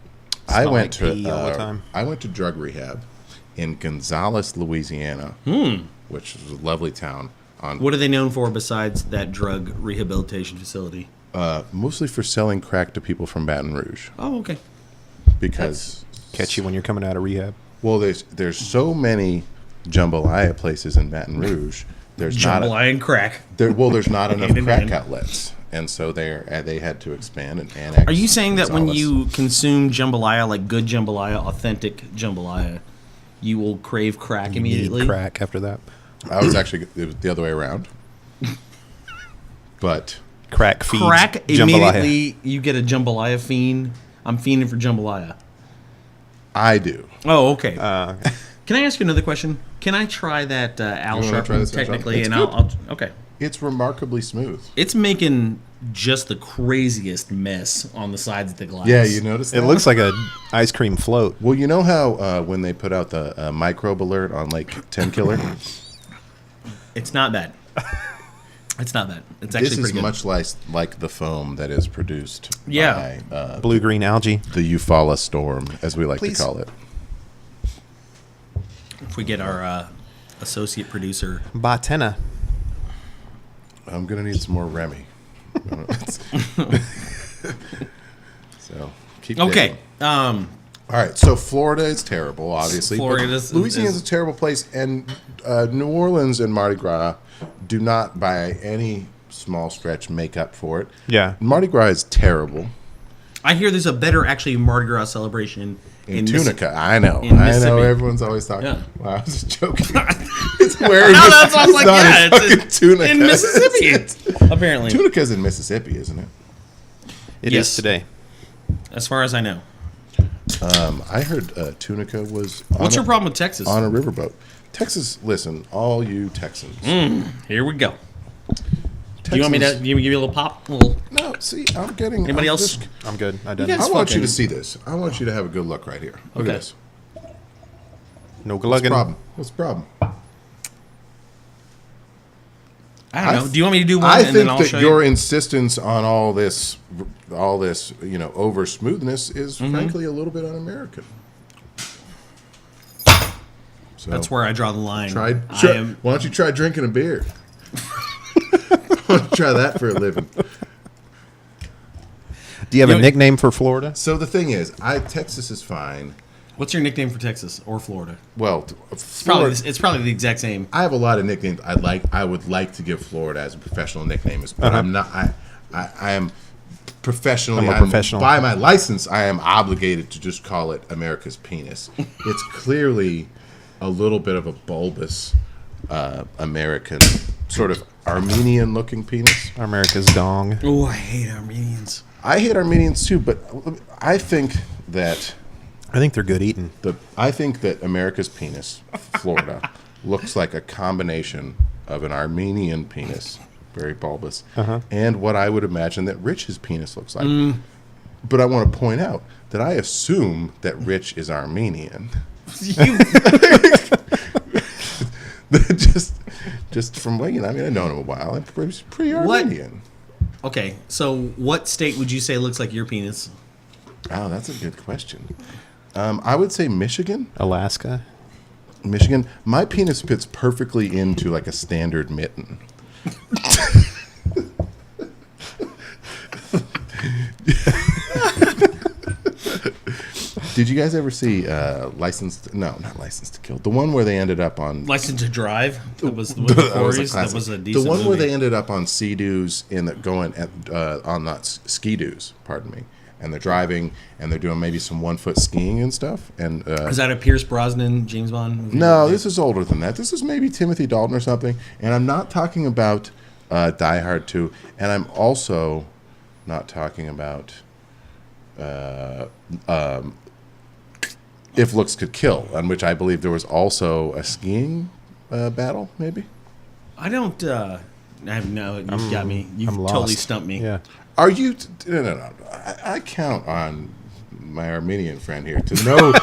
[SPEAKER 4] I
[SPEAKER 2] Smell
[SPEAKER 4] went
[SPEAKER 2] like
[SPEAKER 4] to
[SPEAKER 2] pee all the time.
[SPEAKER 4] I went to drug rehab in Gonzales, Louisiana, which is a lovely town.
[SPEAKER 3] What are they known for besides that drug rehabilitation facility?
[SPEAKER 4] Mostly for selling crack to people from Baton Rouge,
[SPEAKER 3] Oh, okay.
[SPEAKER 4] because
[SPEAKER 2] Catch you when you're coming out of rehab.
[SPEAKER 4] well, there's so many jambalaya places in Baton Rouge. There's not
[SPEAKER 3] Jambalaya and crack.
[SPEAKER 4] there's not enough
[SPEAKER 3] Hand in
[SPEAKER 4] crack
[SPEAKER 3] hand.
[SPEAKER 4] outlets, and so they had to expand and annex.
[SPEAKER 3] Are you saying that when
[SPEAKER 4] Gonzales.
[SPEAKER 3] you consume jambalaya, like good jambalaya, authentic jambalaya, you will crave crack
[SPEAKER 2] You
[SPEAKER 3] immediately?
[SPEAKER 2] need crack after that.
[SPEAKER 4] I was actually it was the other way around, but
[SPEAKER 2] Crack feeds
[SPEAKER 3] Crack
[SPEAKER 2] jambalaya.
[SPEAKER 3] immediately. You get a jambalaya fiend. I'm fiending for jambalaya.
[SPEAKER 4] I do.
[SPEAKER 3] Oh, okay.
[SPEAKER 2] Okay.
[SPEAKER 3] Can I ask you another question? Can I try that Al
[SPEAKER 4] You wanna try
[SPEAKER 3] Sharpton
[SPEAKER 4] this Al
[SPEAKER 3] technically?
[SPEAKER 4] Sharpton? It's
[SPEAKER 3] And I'll okay.
[SPEAKER 4] It's remarkably smooth.
[SPEAKER 3] It's making just the craziest mess on the sides of the glass.
[SPEAKER 4] Yeah, you noticed that?
[SPEAKER 2] It looks like a ice cream float.
[SPEAKER 4] Well, you know how when they put out the microbe alert on like 10 Killer?
[SPEAKER 3] It's not bad. It's not bad. It's actually
[SPEAKER 4] This is
[SPEAKER 3] pretty good.
[SPEAKER 4] much like the foam that is produced
[SPEAKER 3] Yeah.
[SPEAKER 4] by
[SPEAKER 2] Blue-green algae.
[SPEAKER 4] the Eufaula storm, as we like
[SPEAKER 2] Please.
[SPEAKER 4] to call it.
[SPEAKER 3] If we get our associate producer.
[SPEAKER 2] Batena.
[SPEAKER 4] I'm going to need some more Remy. So, keep
[SPEAKER 3] Okay.
[SPEAKER 4] digging. All right, so Florida is terrible, obviously. but
[SPEAKER 3] Florida's-
[SPEAKER 4] Louisiana's
[SPEAKER 3] is-
[SPEAKER 4] a terrible place, and New Orleans and Mardi Gras do not, by any small stretch, make up for it.
[SPEAKER 2] Yeah.
[SPEAKER 4] Mardi Gras is terrible.
[SPEAKER 3] I hear there's a better actually Mardi Gras celebration
[SPEAKER 4] in Tunica. I know.
[SPEAKER 3] in
[SPEAKER 4] I know.
[SPEAKER 3] Mississippi.
[SPEAKER 4] Everyone's always talking.
[SPEAKER 3] Yeah.
[SPEAKER 4] Wow, I was just joking. It's where
[SPEAKER 3] No, that's what I was like, yeah,
[SPEAKER 4] it's fucking Tunica.
[SPEAKER 3] in Mississippi. Apparently.
[SPEAKER 4] Tunica's in Mississippi, isn't it?
[SPEAKER 2] It
[SPEAKER 3] Yes.
[SPEAKER 2] is today.
[SPEAKER 3] As far as I know.
[SPEAKER 4] I heard Tunica was.
[SPEAKER 3] What's your problem with Texas?
[SPEAKER 4] On a riverboat. Texas, listen, all you Texans.
[SPEAKER 3] Here we go.
[SPEAKER 4] Texans,
[SPEAKER 3] Do you want me to give you a little pop? A little,
[SPEAKER 4] No, see, I'm getting.
[SPEAKER 3] anybody
[SPEAKER 4] I'm
[SPEAKER 3] else?
[SPEAKER 4] just-
[SPEAKER 2] I'm good. I done.
[SPEAKER 3] You guys-
[SPEAKER 4] I want you
[SPEAKER 3] fucking-
[SPEAKER 4] to see this. I want you to have a good look right here. Look
[SPEAKER 3] Okay.
[SPEAKER 4] at this.
[SPEAKER 2] No
[SPEAKER 4] What's the
[SPEAKER 2] glugging.
[SPEAKER 4] problem? What's the problem?
[SPEAKER 3] I don't know. Do you want me to do one
[SPEAKER 4] I
[SPEAKER 3] and
[SPEAKER 4] think
[SPEAKER 3] then I'll
[SPEAKER 4] that
[SPEAKER 3] show
[SPEAKER 4] your
[SPEAKER 3] you?
[SPEAKER 4] insistence on all this, over smoothness is
[SPEAKER 3] Mm-hmm.
[SPEAKER 4] frankly a little bit un-American. So
[SPEAKER 3] That's where I draw the line.
[SPEAKER 4] why
[SPEAKER 3] I
[SPEAKER 4] don't you try drinking a beer? Why don't you try that for a living?
[SPEAKER 2] Do you have
[SPEAKER 3] You
[SPEAKER 2] a
[SPEAKER 3] know-
[SPEAKER 2] nickname for Florida?
[SPEAKER 4] So the thing is, Texas is fine.
[SPEAKER 3] What's your nickname for Texas or Florida?
[SPEAKER 4] Well,
[SPEAKER 3] It's probably the exact same.
[SPEAKER 4] I have a lot of nicknames. I would like to give Florida as a professional nickname, but I'm not. I am professionally.
[SPEAKER 2] I'm a professional.
[SPEAKER 4] By my license, I am obligated to just call it America's penis. It's clearly a little bit of a bulbous American, sort of Armenian-looking penis.
[SPEAKER 2] America's dong.
[SPEAKER 3] Oh, I hate Armenians.
[SPEAKER 4] I hate Armenians too, but I think that.
[SPEAKER 2] I think they're good eating.
[SPEAKER 4] I think that America's penis, Florida, looks like a combination of an Armenian penis, very bulbous, and what I would imagine that Rich's penis looks like. But I want to point out that I assume that Rich is Armenian. just from I mean, I've known him a while. I'm pretty Armenian.
[SPEAKER 3] Okay, so what state would you say looks like your penis?
[SPEAKER 4] Oh, that's a good question. I would say Michigan.
[SPEAKER 2] Alaska.
[SPEAKER 4] Michigan. My penis fits perfectly into like a standard mitten. Did you guys ever see not Licensed to Kill. The one where they ended up on
[SPEAKER 3] License to Drive? That was the Corys. That was a decent
[SPEAKER 4] the one where
[SPEAKER 3] movie.
[SPEAKER 4] they ended up on sea-doos on not ski-doos, pardon me. And they're driving and they're doing maybe some 1 foot skiing and stuff. And
[SPEAKER 3] Is that a Pierce Brosnan James Bond movie?
[SPEAKER 4] no, this is older than that. This is maybe Timothy Dalton or something. And I'm not talking about Die Hard 2. And I'm also not talking about If Looks Could Kill, on which I believe there was also a skiing battle, maybe.
[SPEAKER 3] I don't. I have no. You've got me. You've
[SPEAKER 2] I'm
[SPEAKER 3] totally
[SPEAKER 2] lost.
[SPEAKER 3] stumped me.
[SPEAKER 2] Yeah.
[SPEAKER 4] Are you? No. I count on my Armenian friend here to know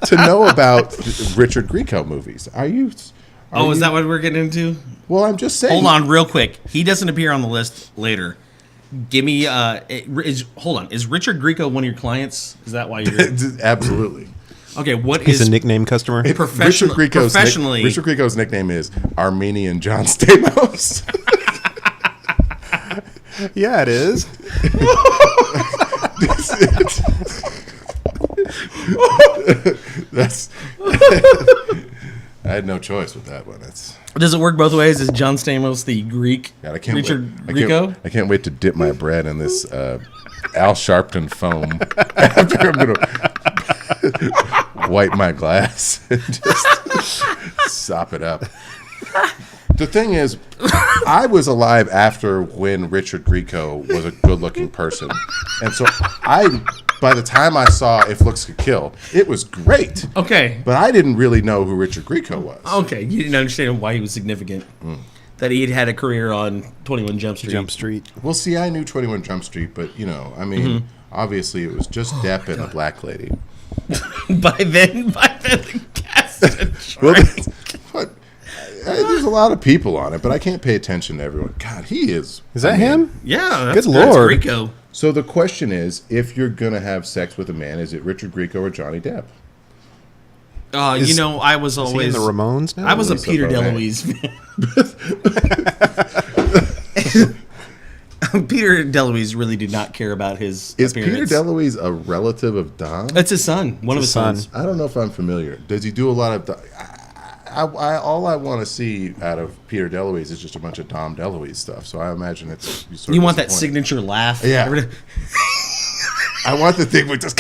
[SPEAKER 4] to know about Richard Grieco movies. Are you?
[SPEAKER 3] Is that what we're getting into?
[SPEAKER 4] Well, I'm just saying.
[SPEAKER 3] Hold on, real quick. He doesn't appear on the list later. Give me. Hold on. Is Richard Grieco one of your clients? Is that why you're?
[SPEAKER 4] Absolutely.
[SPEAKER 3] Okay. What
[SPEAKER 2] He's
[SPEAKER 3] is
[SPEAKER 2] a nickname customer.
[SPEAKER 3] professionally?
[SPEAKER 4] Richard Grieco's nickname is Armenian John Stamos.
[SPEAKER 2] Yeah, it is.
[SPEAKER 4] That's. I had no choice with that one. That's.
[SPEAKER 3] Does it work both ways? Is John Stamos the Greek?
[SPEAKER 4] God, I can't
[SPEAKER 3] Richard
[SPEAKER 4] wait.
[SPEAKER 3] Grieco?
[SPEAKER 4] I can't wait to dip my bread in this Al Sharpton foam after I'm gonna wipe my glass and just sop it up. The thing is, I was alive after when Richard Grieco was a good-looking person, and so by the time I saw If Looks Could Kill, it was great.
[SPEAKER 3] Okay.
[SPEAKER 4] But I didn't really know who Richard Grieco was.
[SPEAKER 3] Okay. You didn't understand why he was significant. That he had a career on 21 Jump Street.
[SPEAKER 2] Jump Street.
[SPEAKER 4] Well, see, I knew 21 Jump Street, but obviously it was just Depp and a black lady.
[SPEAKER 3] By then the cast had
[SPEAKER 4] Well,
[SPEAKER 3] shrank.
[SPEAKER 4] but there's a lot of people on it, but I can't pay attention to everyone. God, he is.
[SPEAKER 2] Is that him?
[SPEAKER 3] Yeah.
[SPEAKER 2] Good
[SPEAKER 3] That's
[SPEAKER 2] Lord.
[SPEAKER 3] Grieco.
[SPEAKER 4] So the question is, if you're gonna have sex with a man, is it Richard Grieco or Johnny Depp?
[SPEAKER 3] I was
[SPEAKER 2] Is he in
[SPEAKER 3] always
[SPEAKER 2] the Ramones now?
[SPEAKER 3] I was a
[SPEAKER 4] Lisa
[SPEAKER 3] Peter
[SPEAKER 4] Bonet.
[SPEAKER 3] DeLuise fan. Peter DeLuise really did not care about his
[SPEAKER 4] Is
[SPEAKER 3] appearance.
[SPEAKER 4] Peter DeLuise a relative of Dom?
[SPEAKER 3] That's his son. One of his
[SPEAKER 2] his son.
[SPEAKER 3] sons.
[SPEAKER 4] I don't know if I'm familiar. Does he do a lot of? All I want to see out of Peter DeLuise is just a bunch of Dom DeLuise stuff. So I imagine it's.
[SPEAKER 3] You want that signature laugh?
[SPEAKER 4] Yeah. I want the thing with just.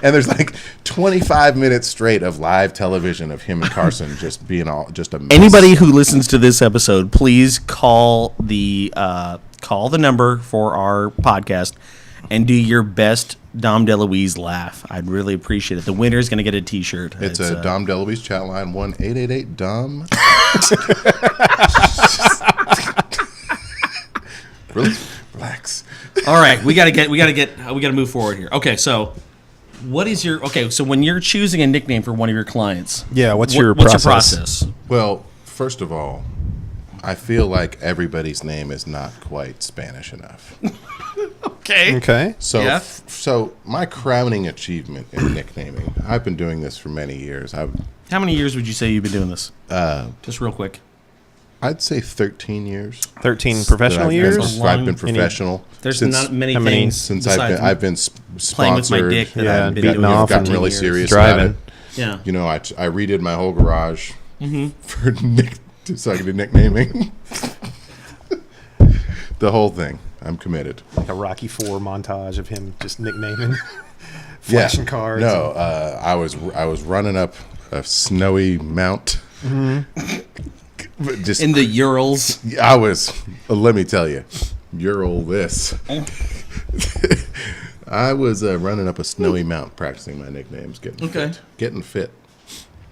[SPEAKER 4] And there's like 25 minutes straight of live television of him and Carson just being just a mess.
[SPEAKER 3] Anybody who listens to this episode, please call the number for our podcast and do your best Dom DeLuise laugh. I'd really appreciate it. The winner is going to get a T-shirt.
[SPEAKER 4] It's a Dom DeLuise chat line 1-888-DOM. Relax.
[SPEAKER 3] All right, we gotta move forward here. Okay, so what is your so when you're choosing a nickname for one of your clients?
[SPEAKER 2] Yeah, what's
[SPEAKER 3] your process?
[SPEAKER 4] Well, first of all, I feel like everybody's name is not quite Spanish enough.
[SPEAKER 2] Okay.
[SPEAKER 4] So,
[SPEAKER 3] Yeah.
[SPEAKER 4] so my crowning achievement in nicknaming, I've been doing this for many years.
[SPEAKER 3] How many years would you say you've been doing this? Just real quick.
[SPEAKER 4] I'd say 13 years.
[SPEAKER 2] 13 professional years?
[SPEAKER 4] I've been professional.
[SPEAKER 3] There's
[SPEAKER 4] since,
[SPEAKER 3] not many
[SPEAKER 2] how many-
[SPEAKER 3] things
[SPEAKER 4] since
[SPEAKER 3] besides
[SPEAKER 4] I've been
[SPEAKER 3] playing with my
[SPEAKER 4] sponsored.
[SPEAKER 3] dick that
[SPEAKER 2] Yeah,
[SPEAKER 3] I've been
[SPEAKER 2] beating
[SPEAKER 3] doing
[SPEAKER 2] off
[SPEAKER 3] for
[SPEAKER 4] gotten
[SPEAKER 3] 13
[SPEAKER 4] really
[SPEAKER 3] years.
[SPEAKER 4] serious
[SPEAKER 2] Driving.
[SPEAKER 4] about it.
[SPEAKER 3] Yeah.
[SPEAKER 4] You know, I redid my whole garage for so I could do nicknaming. The whole thing. I'm committed.
[SPEAKER 2] Like a Rocky IV montage of him just nicknaming, flashing cards.
[SPEAKER 4] No, I was running up a snowy mount. But just
[SPEAKER 3] In the Urals.
[SPEAKER 4] I was. Let me tell you, Ural this. I was running up a snowy mount, practicing my nicknames, getting fit.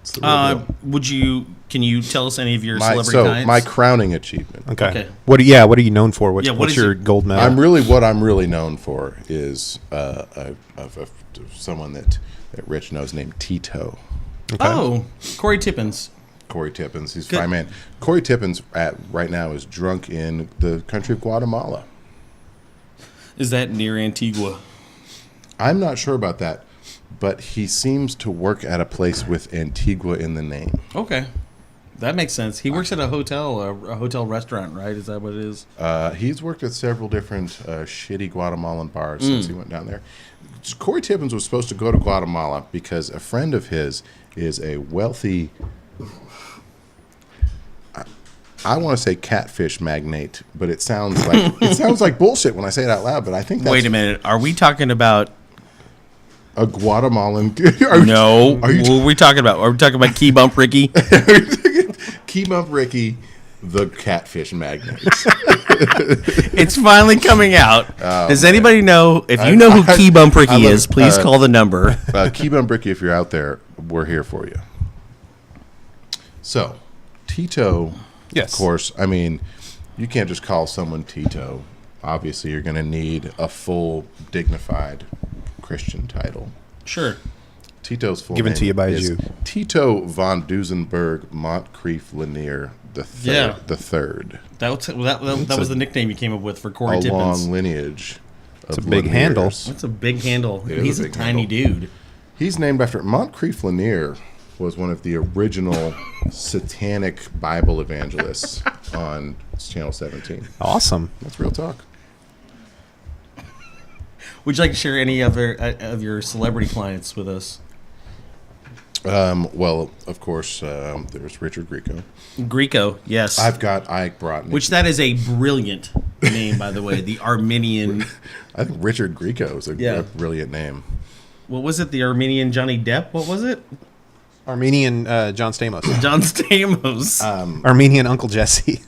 [SPEAKER 4] It's the real deal.
[SPEAKER 3] Can you tell us any of your celebrity clients?
[SPEAKER 4] My crowning achievement.
[SPEAKER 2] Okay. What are you known for? What's
[SPEAKER 3] is
[SPEAKER 2] your gold medal?
[SPEAKER 4] What I'm really known for is someone that Rich knows named Tito.
[SPEAKER 3] Oh, Corey Tippins.
[SPEAKER 4] Corey Tippins. He's
[SPEAKER 3] Good.
[SPEAKER 4] fine man. Corey Tippins right now is drunk in the country of Guatemala.
[SPEAKER 3] Is that near Antigua?
[SPEAKER 4] I'm not sure about that, but he seems to work at a place with Antigua in the name.
[SPEAKER 3] Okay. That makes sense. He works at a hotel restaurant, right? Is that what it is?
[SPEAKER 4] He's worked at several different shitty Guatemalan bars since he went down there. Corey Tippins was supposed to go to Guatemala because a friend of his is a wealthy, I want to say catfish magnate, but it sounds like bullshit when I say it out loud. But I think that's
[SPEAKER 3] Wait a minute. Are we talking about?
[SPEAKER 4] a Guatemalan.
[SPEAKER 3] No. What are we talking about? Are we talking about Key Bump Ricky?
[SPEAKER 4] Key Bump Ricky, the catfish magnate.
[SPEAKER 3] It's finally coming out. Does anybody know? If you know who Key Bump Ricky is, please call the number.
[SPEAKER 4] Key Bump Ricky, if you're out there, we're here for you. So, Tito.
[SPEAKER 2] Yes.
[SPEAKER 4] Of course, I mean, you can't just call someone Tito. Obviously, you're going to need a full, dignified Christian title.
[SPEAKER 3] Sure.
[SPEAKER 4] Tito's full
[SPEAKER 2] Given
[SPEAKER 4] name
[SPEAKER 2] to you by
[SPEAKER 4] is
[SPEAKER 2] Jew.
[SPEAKER 4] Tito von Duesenberg Moncrief Lanier the third.
[SPEAKER 3] That was the nickname you came up with for Corey
[SPEAKER 4] A
[SPEAKER 3] Tippins.
[SPEAKER 4] long lineage.
[SPEAKER 2] It's a big handle.
[SPEAKER 3] That's a big handle.
[SPEAKER 4] It is
[SPEAKER 3] He's
[SPEAKER 4] a
[SPEAKER 3] a
[SPEAKER 4] big
[SPEAKER 3] tiny dude.
[SPEAKER 4] He's named after Moncrief Lanier. Was one of the original satanic Bible evangelists on Channel 17.
[SPEAKER 2] Awesome.
[SPEAKER 4] That's real talk.
[SPEAKER 3] Would you like to share any other of your celebrity clients with us?
[SPEAKER 4] Well, of course, there's Richard Grieco.
[SPEAKER 3] Grieco, yes.
[SPEAKER 4] I brought
[SPEAKER 3] Which that is a brilliant name, by the way. The Armenian.
[SPEAKER 4] I think Richard Grieco is a brilliant name.
[SPEAKER 3] What was it? The Armenian Johnny Depp? What was it?
[SPEAKER 2] Armenian John Stamos.
[SPEAKER 3] John Stamos.
[SPEAKER 2] Armenian Uncle Jesse.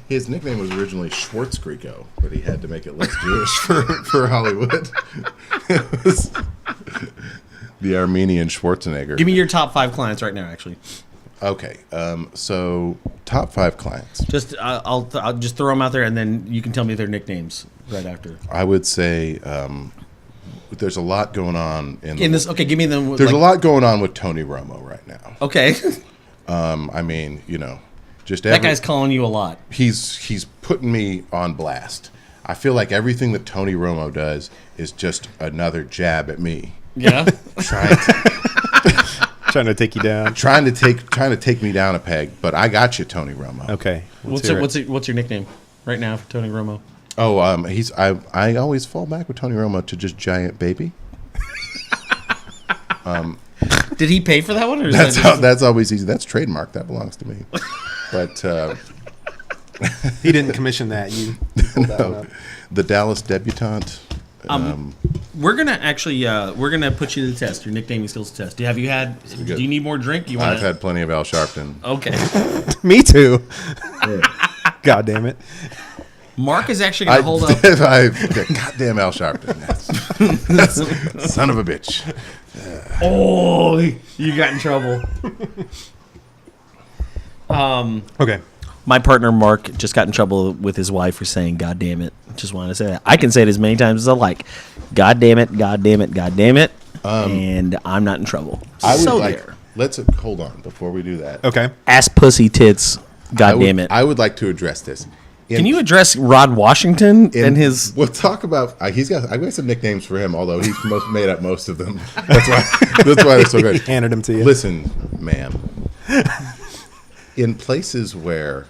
[SPEAKER 4] His nickname was originally Schwartz Grieco, but he had to make it less Jewish for Hollywood. It was the Armenian Schwarzenegger.
[SPEAKER 3] Give me your top 5 clients right now, actually.
[SPEAKER 4] Okay, so top 5 clients.
[SPEAKER 3] Just I'll just throw them out there, and then you can tell me their nicknames right after.
[SPEAKER 4] I would say there's a lot going on
[SPEAKER 3] in this. Okay, give me them.
[SPEAKER 4] There's a lot going on with Tony Romo right now.
[SPEAKER 3] Okay.
[SPEAKER 4] I mean, just
[SPEAKER 3] that guy's calling you a lot.
[SPEAKER 4] He's putting me on blast. I feel like everything that Tony Romo does is just another jab at me.
[SPEAKER 3] Yeah.
[SPEAKER 2] Trying to take you down.
[SPEAKER 4] Trying to take me down a peg, but I got you, Tony Romo.
[SPEAKER 2] Okay.
[SPEAKER 3] What's your nickname right now for Tony Romo?
[SPEAKER 4] Oh, I always fall back with Tony Romo to just Giant Baby.
[SPEAKER 3] Did he pay for that one? Or
[SPEAKER 4] That's always easy. That's trademark. That belongs to me. But
[SPEAKER 2] He didn't commission that. You pulled that one
[SPEAKER 4] No,
[SPEAKER 2] up.
[SPEAKER 4] the Dallas debutante.
[SPEAKER 3] We're gonna actually we're gonna put you to the test. Your nicknaming skills test. Do you need more drink? You want?
[SPEAKER 4] I've had plenty of Al Sharpton.
[SPEAKER 3] Okay.
[SPEAKER 2] Me too. God damn it.
[SPEAKER 3] Mark is actually gonna hold up.
[SPEAKER 4] Goddamn Al Sharpton. That's son of a bitch.
[SPEAKER 3] Oh, you got in trouble.
[SPEAKER 2] Okay.
[SPEAKER 3] My partner Mark just got in trouble with his wife for saying "God damn it." Just wanted to say that. I can say it as many times as I like. God damn it! God damn it! God damn it! And I'm not in trouble.
[SPEAKER 4] I would
[SPEAKER 3] So
[SPEAKER 4] like.
[SPEAKER 3] there.
[SPEAKER 4] Let's hold on before we do that.
[SPEAKER 2] Okay.
[SPEAKER 3] Ass pussy tits. God damn it!
[SPEAKER 4] I would like to address this.
[SPEAKER 3] Can you address Rod Washington and his?
[SPEAKER 4] We'll talk about. I've got some nicknames for him, although he's made up most of them. That's why they're so good.
[SPEAKER 2] Handed them to you.
[SPEAKER 4] Listen, ma'am. In places where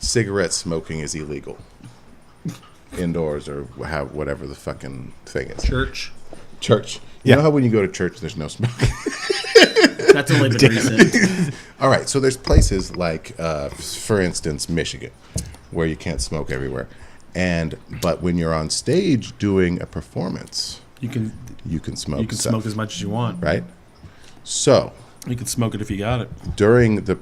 [SPEAKER 4] cigarette smoking is illegal, indoors or whatever the fucking thing is.
[SPEAKER 3] Church.
[SPEAKER 4] You know how when you go to church, there's no smoking.
[SPEAKER 3] That's only been recent.
[SPEAKER 4] All right, so there's places like, for instance, Michigan, where you can't smoke everywhere, but when you're on stage doing a performance,
[SPEAKER 3] You can
[SPEAKER 4] smoke.
[SPEAKER 3] you can
[SPEAKER 4] stuff,
[SPEAKER 3] smoke as much as you want.
[SPEAKER 4] right? So
[SPEAKER 3] You can smoke it if you got it.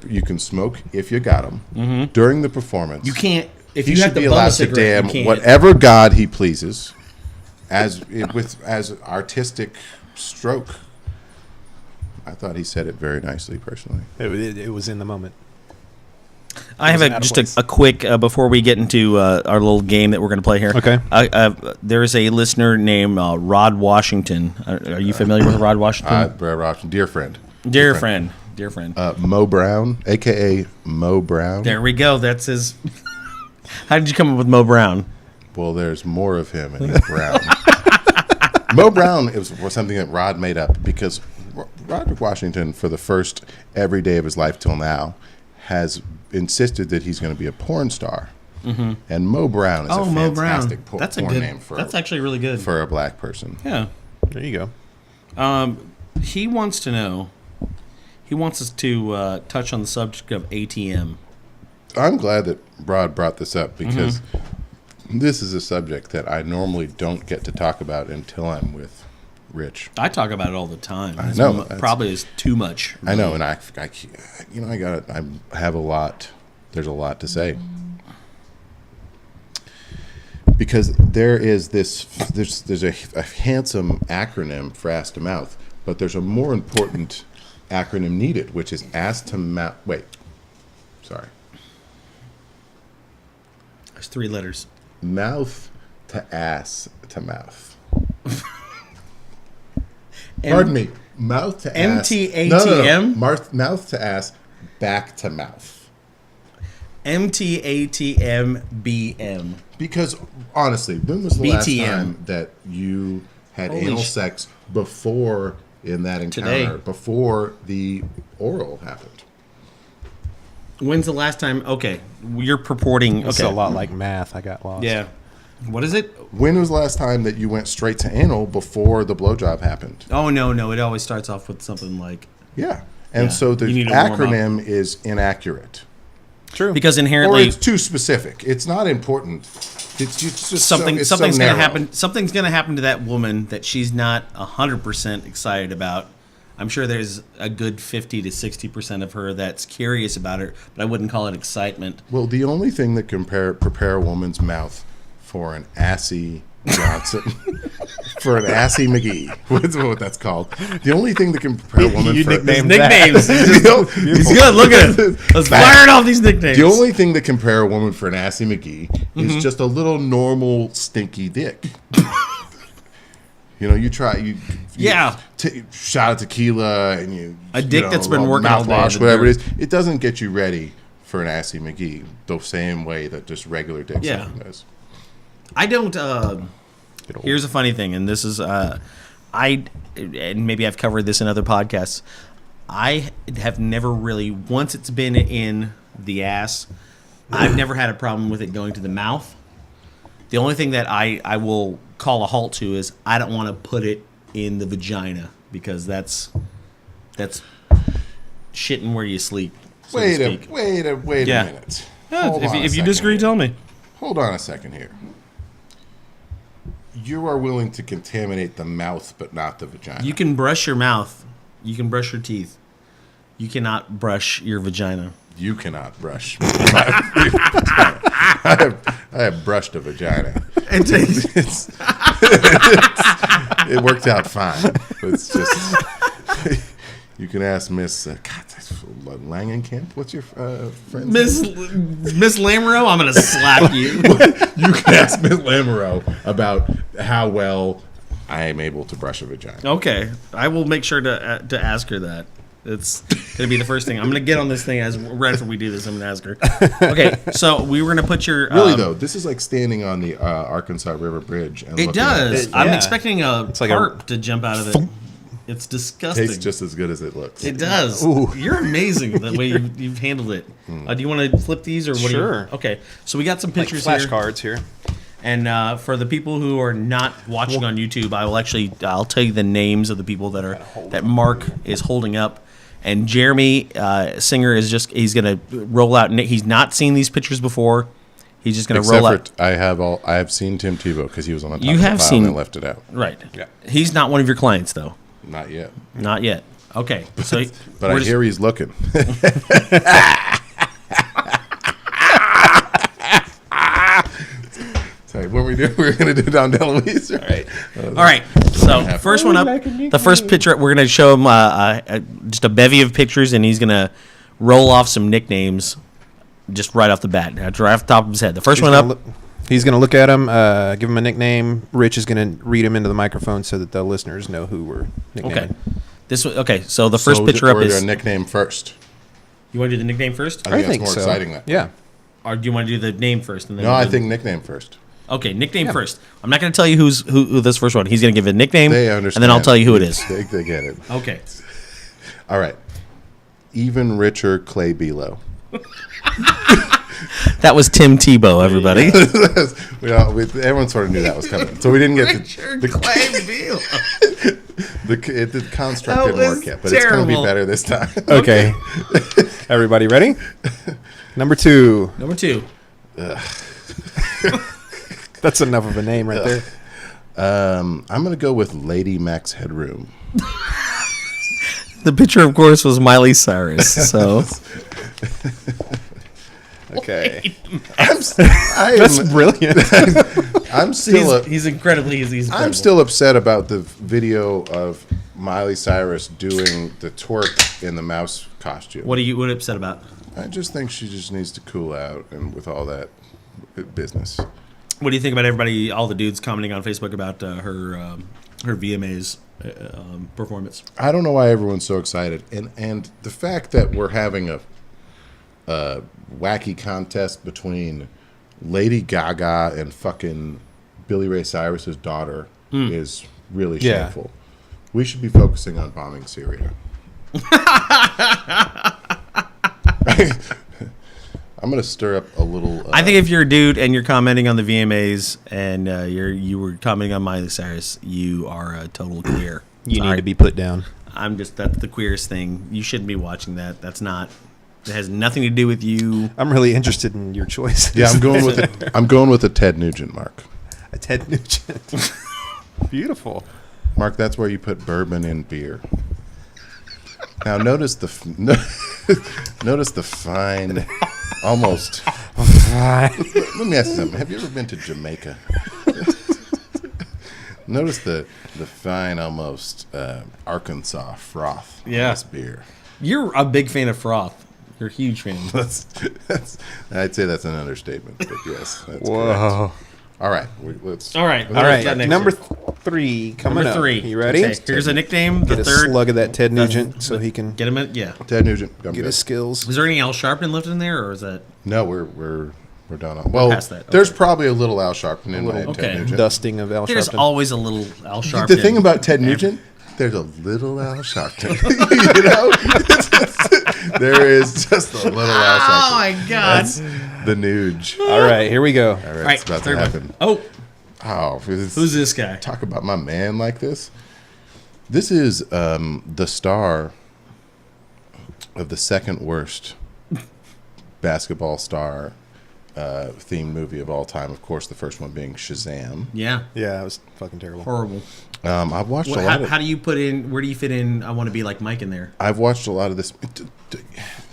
[SPEAKER 4] you can smoke if you got them during the performance.
[SPEAKER 3] You can't if
[SPEAKER 4] He
[SPEAKER 3] you
[SPEAKER 4] should
[SPEAKER 3] have to
[SPEAKER 4] be
[SPEAKER 3] bum a
[SPEAKER 4] allowed to
[SPEAKER 3] cigarette.
[SPEAKER 4] damn
[SPEAKER 3] You can't.
[SPEAKER 4] whatever God he pleases, as artistic stroke. I thought he said it very nicely, personally.
[SPEAKER 2] It was in the moment.
[SPEAKER 3] I have
[SPEAKER 2] wasn't out of
[SPEAKER 3] just
[SPEAKER 2] place.
[SPEAKER 3] a quick before we get into our little game that we're going to play here.
[SPEAKER 2] Okay.
[SPEAKER 3] There is a listener named Rod Washington. Are you familiar with Rod Washington?
[SPEAKER 4] Brad Robson, dear friend.
[SPEAKER 3] Dear friend.
[SPEAKER 4] Mo Brown, a.k.a. Mo Brown.
[SPEAKER 3] There we go. That's his. How did you come up with Mo Brown?
[SPEAKER 4] Well, there's more of him and he's brown. Mo Brown was something that Rod made up because Roderick Washington, for the first every day of his life till now, has insisted that he's going to be a porn star. Mm-hmm. And Mo Brown is a fantastic porn name
[SPEAKER 3] That's actually really good.
[SPEAKER 4] for a black person.
[SPEAKER 3] Yeah.
[SPEAKER 2] There you go.
[SPEAKER 3] He wants to know. He wants us to touch on the subject of ATM.
[SPEAKER 4] I'm glad that Rod brought this up because this is a subject that I normally don't get to talk about until I'm with Rich.
[SPEAKER 3] I talk about it all the time.
[SPEAKER 4] I know.
[SPEAKER 3] Probably is too much.
[SPEAKER 4] I know, and I have a lot. There's a lot to say because there's a handsome acronym for ass to mouth, but there's a more important acronym needed, which is ass to mouth. Wait, sorry,
[SPEAKER 3] There's 3 letters.
[SPEAKER 4] mouth to ass to mouth. Pardon me. Mouth to ass.
[SPEAKER 3] MTATM?
[SPEAKER 4] No. Mouth to ass, back to mouth.
[SPEAKER 3] MTATMBM.
[SPEAKER 4] Because honestly, when was the last
[SPEAKER 3] BTM.
[SPEAKER 4] time that you had
[SPEAKER 3] Holy
[SPEAKER 4] anal
[SPEAKER 3] sh-
[SPEAKER 4] sex before in that encounter,
[SPEAKER 3] Today.
[SPEAKER 4] before the oral happened?
[SPEAKER 3] When's the last time? Okay, you're purporting.
[SPEAKER 2] It's
[SPEAKER 3] Okay,
[SPEAKER 2] a lot like math. I got lost.
[SPEAKER 3] Yeah. What is it?
[SPEAKER 4] When was the last time that you went straight to anal before the blowjob happened?
[SPEAKER 3] Oh no! It always starts off with something like
[SPEAKER 4] Yeah. And
[SPEAKER 3] Yeah.
[SPEAKER 4] so the
[SPEAKER 3] You need to warm up.
[SPEAKER 4] acronym is inaccurate.
[SPEAKER 2] True.
[SPEAKER 3] because
[SPEAKER 4] Or
[SPEAKER 3] inherently
[SPEAKER 4] it's too specific. It's not important. It's just
[SPEAKER 3] something's
[SPEAKER 4] so
[SPEAKER 3] going to
[SPEAKER 4] narrow.
[SPEAKER 3] happen. Something's going to happen to that woman that she's not 100% excited about. I'm sure there's a good 50 to 60% of her that's curious about it, but I wouldn't call it excitement.
[SPEAKER 4] Well, the only thing that can prepare a woman's mouth for an assy Johnson, for an assy McGee, what's what that's called. The only thing that can prepare a woman
[SPEAKER 2] You
[SPEAKER 4] for
[SPEAKER 2] nicknamed
[SPEAKER 3] Nicknames.
[SPEAKER 4] He's
[SPEAKER 3] He's good. Look at it. Let's fire off these nicknames.
[SPEAKER 4] The only thing that can prepare a woman for an assy McGee is just a little normal stinky dick. You know, you
[SPEAKER 3] Yeah.
[SPEAKER 4] shot of tequila and
[SPEAKER 3] A dick that's been working all day
[SPEAKER 4] mouthwash,
[SPEAKER 3] in the
[SPEAKER 4] whatever it
[SPEAKER 3] dirt.
[SPEAKER 4] is. It doesn't get you ready for an assy McGee the same way that just regular dick
[SPEAKER 3] Yeah.
[SPEAKER 4] sucking does.
[SPEAKER 3] I don't. Here's a funny thing, and this is and maybe I've covered this in other podcasts. I have never really, once it's been in the ass, I've never had a problem with it going to the mouth. The only thing that I will call a halt to is I don't want to put it in the vagina because that's shitting where you sleep. So to
[SPEAKER 4] Wait
[SPEAKER 3] speak.
[SPEAKER 4] a
[SPEAKER 3] Yeah.
[SPEAKER 4] minute.
[SPEAKER 3] If you disagree, tell me.
[SPEAKER 4] Hold on a second here. You are willing to contaminate the mouth, but not the vagina.
[SPEAKER 3] You can brush your mouth. You can brush your teeth. You cannot brush your vagina.
[SPEAKER 4] You cannot brush. I have brushed a vagina. It worked out fine. It's just you can ask Miss Langenkamp. What's your friend's
[SPEAKER 3] Miss Lamoureux, I'm gonna slap you.
[SPEAKER 4] You can ask Miss Lamoureux about how well I am able to brush a vagina.
[SPEAKER 3] Okay, I will make sure to ask her that. It's gonna be the first thing. I'm gonna get on this thing right after we do this. I'm gonna ask her. Okay, so we were gonna put your
[SPEAKER 4] really though. This is like standing on the Arkansas River Bridge. And
[SPEAKER 3] it does. I'm expecting
[SPEAKER 2] it's like
[SPEAKER 3] carp to jump out of it. It's disgusting.
[SPEAKER 4] Tastes just as good as it looks.
[SPEAKER 3] It does. Ooh. You're amazing the way you've handled it. Do you want to flip these or what?
[SPEAKER 2] Sure.
[SPEAKER 3] Okay, so we got some pictures
[SPEAKER 2] like
[SPEAKER 3] here.
[SPEAKER 2] flashcards here.
[SPEAKER 3] And for the people who are not watching on YouTube, I'll tell you the names of the people that Mark is holding up. And Jeremy Singer he's gonna roll out. He's not seen these pictures before. He's just gonna roll out.
[SPEAKER 4] I have seen Tim Tebow because he was on the top
[SPEAKER 3] You
[SPEAKER 4] of the
[SPEAKER 3] have
[SPEAKER 4] pile
[SPEAKER 3] seen-
[SPEAKER 4] and I left it out.
[SPEAKER 3] Right.
[SPEAKER 2] Yeah.
[SPEAKER 3] He's not one of your clients though.
[SPEAKER 4] Not yet.
[SPEAKER 3] Not yet. Okay. So,
[SPEAKER 4] But I hear he's looking. Sorry, what we're going to do Don DeLuise.
[SPEAKER 3] All right. So first one up, the first picture we're going to show him just a bevy of pictures, and he's going to roll off some nicknames just right off the bat, right off the top of his head. The first one up.
[SPEAKER 2] He's going to look at him, give him a nickname. Rich is going to read him into the microphone so that the listeners know who we're nicknaming.
[SPEAKER 3] Okay. So the first picture up is
[SPEAKER 4] a nickname first.
[SPEAKER 3] You want to do the nickname first?
[SPEAKER 4] I think it's more
[SPEAKER 2] so.
[SPEAKER 4] exciting that.
[SPEAKER 2] Yeah.
[SPEAKER 3] Or do you want to do the name first? And then
[SPEAKER 4] No, I think nickname first.
[SPEAKER 3] Okay, nickname first. I'm not going to tell you who this first one. He's going to give it a nickname,
[SPEAKER 4] They
[SPEAKER 3] and
[SPEAKER 4] understand.
[SPEAKER 3] then I'll tell you who it is.
[SPEAKER 4] They get it.
[SPEAKER 3] Okay.
[SPEAKER 4] All right. Even richer Clay Bilo.
[SPEAKER 3] That was Tim Tebow, everybody.
[SPEAKER 4] Everyone sort of knew that was coming, so we didn't get the construct
[SPEAKER 3] That
[SPEAKER 4] didn't
[SPEAKER 3] was
[SPEAKER 4] work yet, but it's going to be
[SPEAKER 3] terrible.
[SPEAKER 4] better this time.
[SPEAKER 2] Okay. Everybody ready? Number 2.
[SPEAKER 3] Number 2.
[SPEAKER 2] That's enough of a name right there.
[SPEAKER 4] I'm going to go with Lady Max Headroom.
[SPEAKER 3] The picture, of course, was Miley Cyrus. So
[SPEAKER 2] Okay.
[SPEAKER 4] That's
[SPEAKER 2] brilliant.
[SPEAKER 4] I'm still
[SPEAKER 3] he's incredibly he's
[SPEAKER 4] I'm still upset about the video of Miley Cyrus doing the twerk in the mouse costume.
[SPEAKER 3] What are you upset about?
[SPEAKER 4] I just think she just needs to cool out and with all that business.
[SPEAKER 3] What do you think about everybody, all the dudes commenting on Facebook about her VMA's performance?
[SPEAKER 4] I don't know why everyone's so excited, and the fact that we're having a wacky contest between Lady Gaga and fucking Billy Ray Cyrus's daughter is really shameful. We should be focusing on bombing Syria. I'm going to stir up a little.
[SPEAKER 3] I think if you're a dude and you're commenting on the VMAs and you were commenting on Miley Cyrus, you are a total queer.
[SPEAKER 2] You need to be put down.
[SPEAKER 3] That's the queerest thing. You shouldn't be watching that. It has nothing to do with you.
[SPEAKER 2] I'm really interested in your choice.
[SPEAKER 4] Yeah, I'm going with a Ted Nugent, Mark.
[SPEAKER 2] A Ted Nugent. Beautiful.
[SPEAKER 4] Mark, that's where you put bourbon in beer. Now notice the fine, almost. Let me ask you something. Have you ever been to Jamaica? Notice the fine, almost Arkansas froth. On this beer.
[SPEAKER 3] You're a big fan of froth. You're a huge fan.
[SPEAKER 4] I'd say that's an understatement, but yes, that's
[SPEAKER 2] Whoa.
[SPEAKER 4] correct. All right, let's.
[SPEAKER 3] All right.
[SPEAKER 2] Number 3 coming
[SPEAKER 3] Number
[SPEAKER 2] up.
[SPEAKER 3] 3.
[SPEAKER 2] You ready?
[SPEAKER 3] Okay, here's a nickname.
[SPEAKER 2] Get
[SPEAKER 3] The
[SPEAKER 2] a
[SPEAKER 3] third.
[SPEAKER 2] slug of that Ted Nugent so he can
[SPEAKER 3] Get him in. Yeah.
[SPEAKER 4] Ted Nugent. I'm
[SPEAKER 2] get
[SPEAKER 4] good.
[SPEAKER 2] his skills.
[SPEAKER 3] Is there any Al Sharpton left in there, or is that?
[SPEAKER 4] No, we're done on. Well,
[SPEAKER 3] past that.
[SPEAKER 4] there's
[SPEAKER 3] Okay.
[SPEAKER 4] probody a little Al Sharpton in my
[SPEAKER 3] Okay.
[SPEAKER 4] Ted Nugent.
[SPEAKER 2] Dusting of Al
[SPEAKER 3] There's
[SPEAKER 2] Sharpton.
[SPEAKER 3] always a little Al Sharpton.
[SPEAKER 4] The thing about Ted Nugent, there's a little Al Sharpton. You know, there is just a little Al Sharpton.
[SPEAKER 3] Oh my God!
[SPEAKER 4] That's the Nuge.
[SPEAKER 2] All right, here we go.
[SPEAKER 4] All right,
[SPEAKER 3] Right,
[SPEAKER 4] it's about to
[SPEAKER 3] third one.
[SPEAKER 4] happen.
[SPEAKER 3] Oh,
[SPEAKER 4] Oh,
[SPEAKER 3] who's this guy?
[SPEAKER 4] Talk about my man like this. This is the star of the second worst basketball star themed movie of all time. Of course, the first one being Shazam.
[SPEAKER 3] Yeah.
[SPEAKER 2] Yeah, it was fucking terrible.
[SPEAKER 3] Horrible.
[SPEAKER 4] I've watched a lot of.
[SPEAKER 3] How do you put in? Where do you fit in? I want to be like Mike in there.
[SPEAKER 4] I've watched a lot of this.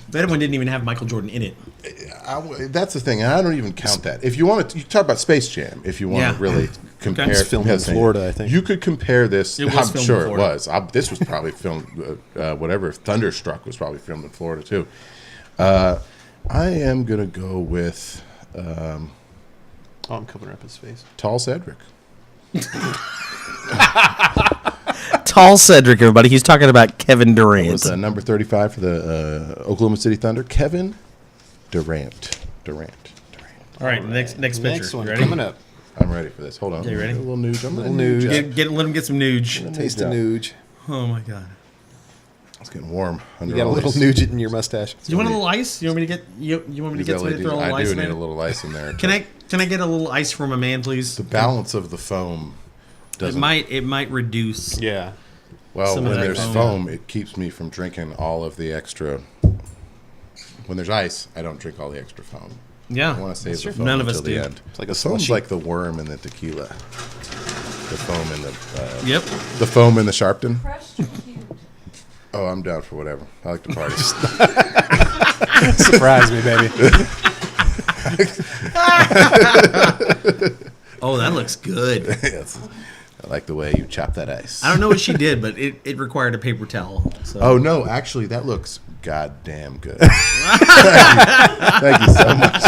[SPEAKER 3] That one didn't even have Michael Jordan in it.
[SPEAKER 4] That's the thing, and I don't even count that. If you want to, you talk about Space Jam. If you want to really compare,
[SPEAKER 2] It's filmed in Florida, I think.
[SPEAKER 4] You could compare this.
[SPEAKER 3] It was
[SPEAKER 4] I'm
[SPEAKER 3] filmed
[SPEAKER 4] sure
[SPEAKER 3] in
[SPEAKER 4] it
[SPEAKER 3] Florida.
[SPEAKER 4] was. This was probably filmed. Whatever Thunderstruck was probably filmed in Florida too. I am gonna go with
[SPEAKER 2] I'm covering up his face.
[SPEAKER 4] Tall Cedric.
[SPEAKER 3] Tall Cedric, everybody. He's talking about Kevin Durant.
[SPEAKER 4] It was number 35 for the Oklahoma City Thunder. Kevin Durant.
[SPEAKER 3] All right, next picture.
[SPEAKER 2] Next one
[SPEAKER 3] You ready?
[SPEAKER 2] coming up.
[SPEAKER 4] I'm ready for this. Hold on.
[SPEAKER 3] Yeah, you ready?
[SPEAKER 4] A little nude. I'm
[SPEAKER 2] Little
[SPEAKER 4] gonna
[SPEAKER 2] nude.
[SPEAKER 4] nude.
[SPEAKER 3] Let him get some nuge.
[SPEAKER 2] Taste the nuge.
[SPEAKER 3] Oh my god.
[SPEAKER 4] It's getting warm.
[SPEAKER 2] You got a little nuge in your mustache.
[SPEAKER 3] Do you want a little ice? You want me to get you want me to get somebody to throw a little
[SPEAKER 4] I
[SPEAKER 3] ice
[SPEAKER 4] do
[SPEAKER 3] in
[SPEAKER 4] need
[SPEAKER 3] there?
[SPEAKER 4] a little ice in there.
[SPEAKER 3] Can I get a little ice from a man, please?
[SPEAKER 4] The balance of the foam
[SPEAKER 3] It
[SPEAKER 4] doesn't.
[SPEAKER 3] might reduce.
[SPEAKER 2] Yeah.
[SPEAKER 4] Well,
[SPEAKER 3] some of
[SPEAKER 4] when
[SPEAKER 3] that
[SPEAKER 4] there's
[SPEAKER 3] foam.
[SPEAKER 4] foam, it keeps me from drinking all of the extra. When there's ice, I don't drink all the extra foam. I
[SPEAKER 3] Yeah.
[SPEAKER 4] want to save the foam
[SPEAKER 3] None of
[SPEAKER 4] until
[SPEAKER 3] us
[SPEAKER 4] the
[SPEAKER 3] do.
[SPEAKER 4] end.
[SPEAKER 2] It's like a
[SPEAKER 4] The foam's
[SPEAKER 2] slushy.
[SPEAKER 4] like the worm in the tequila. The foam in the.
[SPEAKER 3] Yep.
[SPEAKER 4] The foam in the Sharpton. Oh, I'm down for whatever. I like to party.
[SPEAKER 2] Surprise me, baby.
[SPEAKER 3] Oh, that looks good.
[SPEAKER 4] Yes. I like the way you chop that ice.
[SPEAKER 3] I don't know what she did, but it required a paper towel. So.
[SPEAKER 4] Oh no, actually, that looks goddamn good. Thank you so much.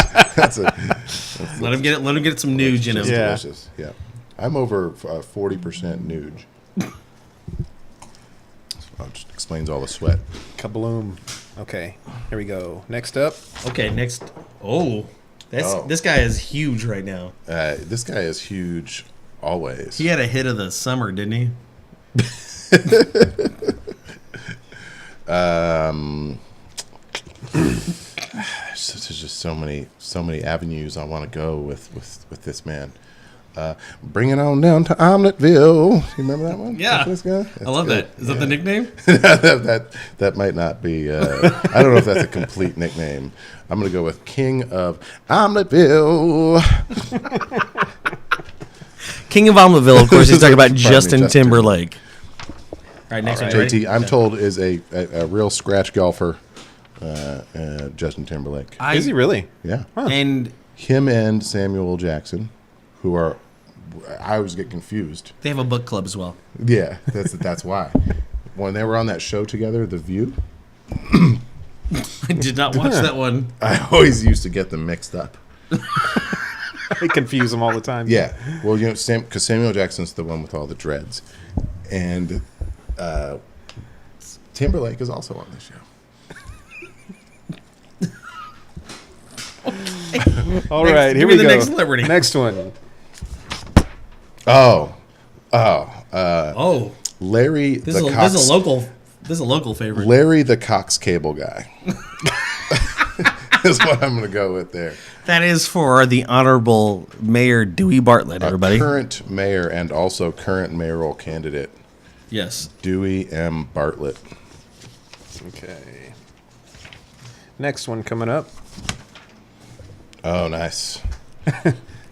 [SPEAKER 3] Let him get some nuge in him.
[SPEAKER 2] Yeah.
[SPEAKER 4] Delicious. Yeah, I'm over 40% nuge. That just explains all the sweat.
[SPEAKER 2] Kabloom. Okay, here we go. Next up.
[SPEAKER 3] Okay, next. Oh, this guy is huge right now.
[SPEAKER 4] This guy is huge. Always.
[SPEAKER 3] He had a hit of the summer, didn't he?
[SPEAKER 4] There's just so many avenues I want to go with this man. Bring it on down to Omeleteville. You remember that one?
[SPEAKER 3] Yeah.
[SPEAKER 4] This guy?
[SPEAKER 3] I love that. Is that the nickname?
[SPEAKER 4] that might not be. I don't know if that's a complete nickname. I'm going to go with King of Omeleteville.
[SPEAKER 3] King of Omeleteville, of course, he's talking about
[SPEAKER 4] Pardon me,
[SPEAKER 3] Justin
[SPEAKER 4] Justin.
[SPEAKER 3] Timberlake. All right, next one. you ready?
[SPEAKER 4] JT, I'm told, is a real scratch golfer. Justin Timberlake.
[SPEAKER 2] Is he really?
[SPEAKER 4] Yeah.
[SPEAKER 3] And
[SPEAKER 4] Him and Samuel Jackson, who are. I always get confused.
[SPEAKER 3] they have a book club as well.
[SPEAKER 4] Yeah, that's why. When they were on that show together, The View,
[SPEAKER 3] I did not watch that one.
[SPEAKER 4] I always used to get them mixed up.
[SPEAKER 2] I confuse them all the time.
[SPEAKER 4] Yeah, well, you know, because Samuel Jackson's the one with all the dreads, and Timberlake is also on the show.
[SPEAKER 2] All right, here
[SPEAKER 3] give
[SPEAKER 2] we
[SPEAKER 3] me
[SPEAKER 2] go.
[SPEAKER 3] the next celebrity.
[SPEAKER 2] Next one.
[SPEAKER 3] Oh,
[SPEAKER 4] Larry
[SPEAKER 3] this
[SPEAKER 4] the
[SPEAKER 3] is
[SPEAKER 4] Cox.
[SPEAKER 3] a local. This is a local favorite.
[SPEAKER 4] Larry the Cox Cable Guy. Is what I'm going to go with there.
[SPEAKER 3] That is for the Honorable Mayor Dewey Bartlett, everybody.
[SPEAKER 4] Current mayor and also current mayoral candidate,
[SPEAKER 3] Yes.
[SPEAKER 4] Dewey M. Bartlett.
[SPEAKER 2] Okay. Next one coming up.
[SPEAKER 4] Oh, nice.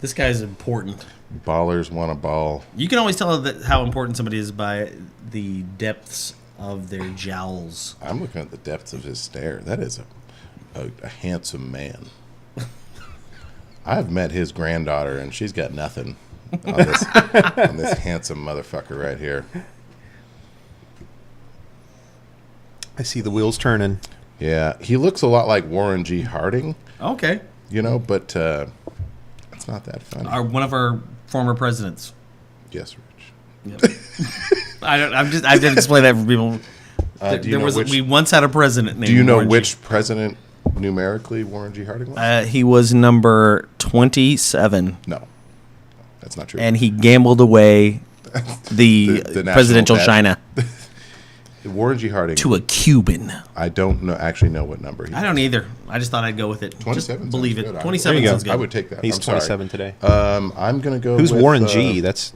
[SPEAKER 3] This guy's important.
[SPEAKER 4] Ballers want a ball.
[SPEAKER 3] You can always tell how important somebody is by the depths of their jowls.
[SPEAKER 4] I'm looking at the depths of his stare. That is a handsome man. I've met his granddaughter, and she's got nothing on this handsome motherfucker right here.
[SPEAKER 2] I see the wheels turning.
[SPEAKER 4] Yeah, he looks a lot like Warren G. Harding,
[SPEAKER 3] Okay.
[SPEAKER 4] you know, but it's not that funny.
[SPEAKER 3] One of our former presidents.
[SPEAKER 4] Yes, Rich.
[SPEAKER 3] Yep. I have to explain that for people.
[SPEAKER 4] Do you know which?
[SPEAKER 3] We once had a president named
[SPEAKER 4] Do you know
[SPEAKER 3] Warren G.
[SPEAKER 4] which president numerically Warren G. Harding was?
[SPEAKER 3] He was number 27,
[SPEAKER 4] No, that's not true.
[SPEAKER 3] and he gambled away the
[SPEAKER 4] national
[SPEAKER 3] presidential
[SPEAKER 4] debt.
[SPEAKER 3] China
[SPEAKER 4] Warren G. Harding.
[SPEAKER 3] to a Cuban.
[SPEAKER 4] I don't actually know what number he.
[SPEAKER 3] I don't either. I just thought I'd go with it.
[SPEAKER 4] 27
[SPEAKER 3] Just believe
[SPEAKER 4] sounds
[SPEAKER 3] it.
[SPEAKER 4] good.
[SPEAKER 3] 27
[SPEAKER 2] There you go.
[SPEAKER 3] sounds good.
[SPEAKER 4] I would take that.
[SPEAKER 2] He's
[SPEAKER 4] I'm sorry.
[SPEAKER 2] 27 today.
[SPEAKER 4] I'm gonna go.
[SPEAKER 2] Who's
[SPEAKER 4] with,
[SPEAKER 2] Warren G? That's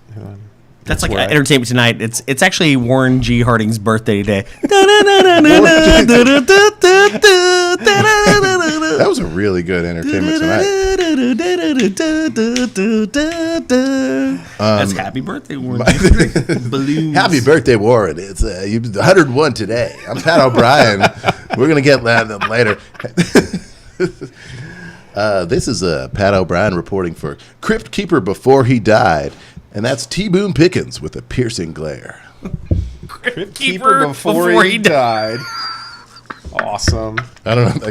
[SPEAKER 3] That's like
[SPEAKER 2] right.
[SPEAKER 3] Entertainment Tonight. It's actually Warren G. Harding's birthday today.
[SPEAKER 4] That was a really good Entertainment Tonight.
[SPEAKER 3] That's happy birthday, Warren. Balloons.
[SPEAKER 4] Happy birthday, Warren. It's you're 101 today. I'm Pat O'Brien. We're going to get that later. This is Pat O'Brien reporting for Crypt Keeper Before He Died. And that's T. Boone Pickens with a piercing glare.
[SPEAKER 2] Crypt Keeper before he died. Awesome.
[SPEAKER 4] I don't know if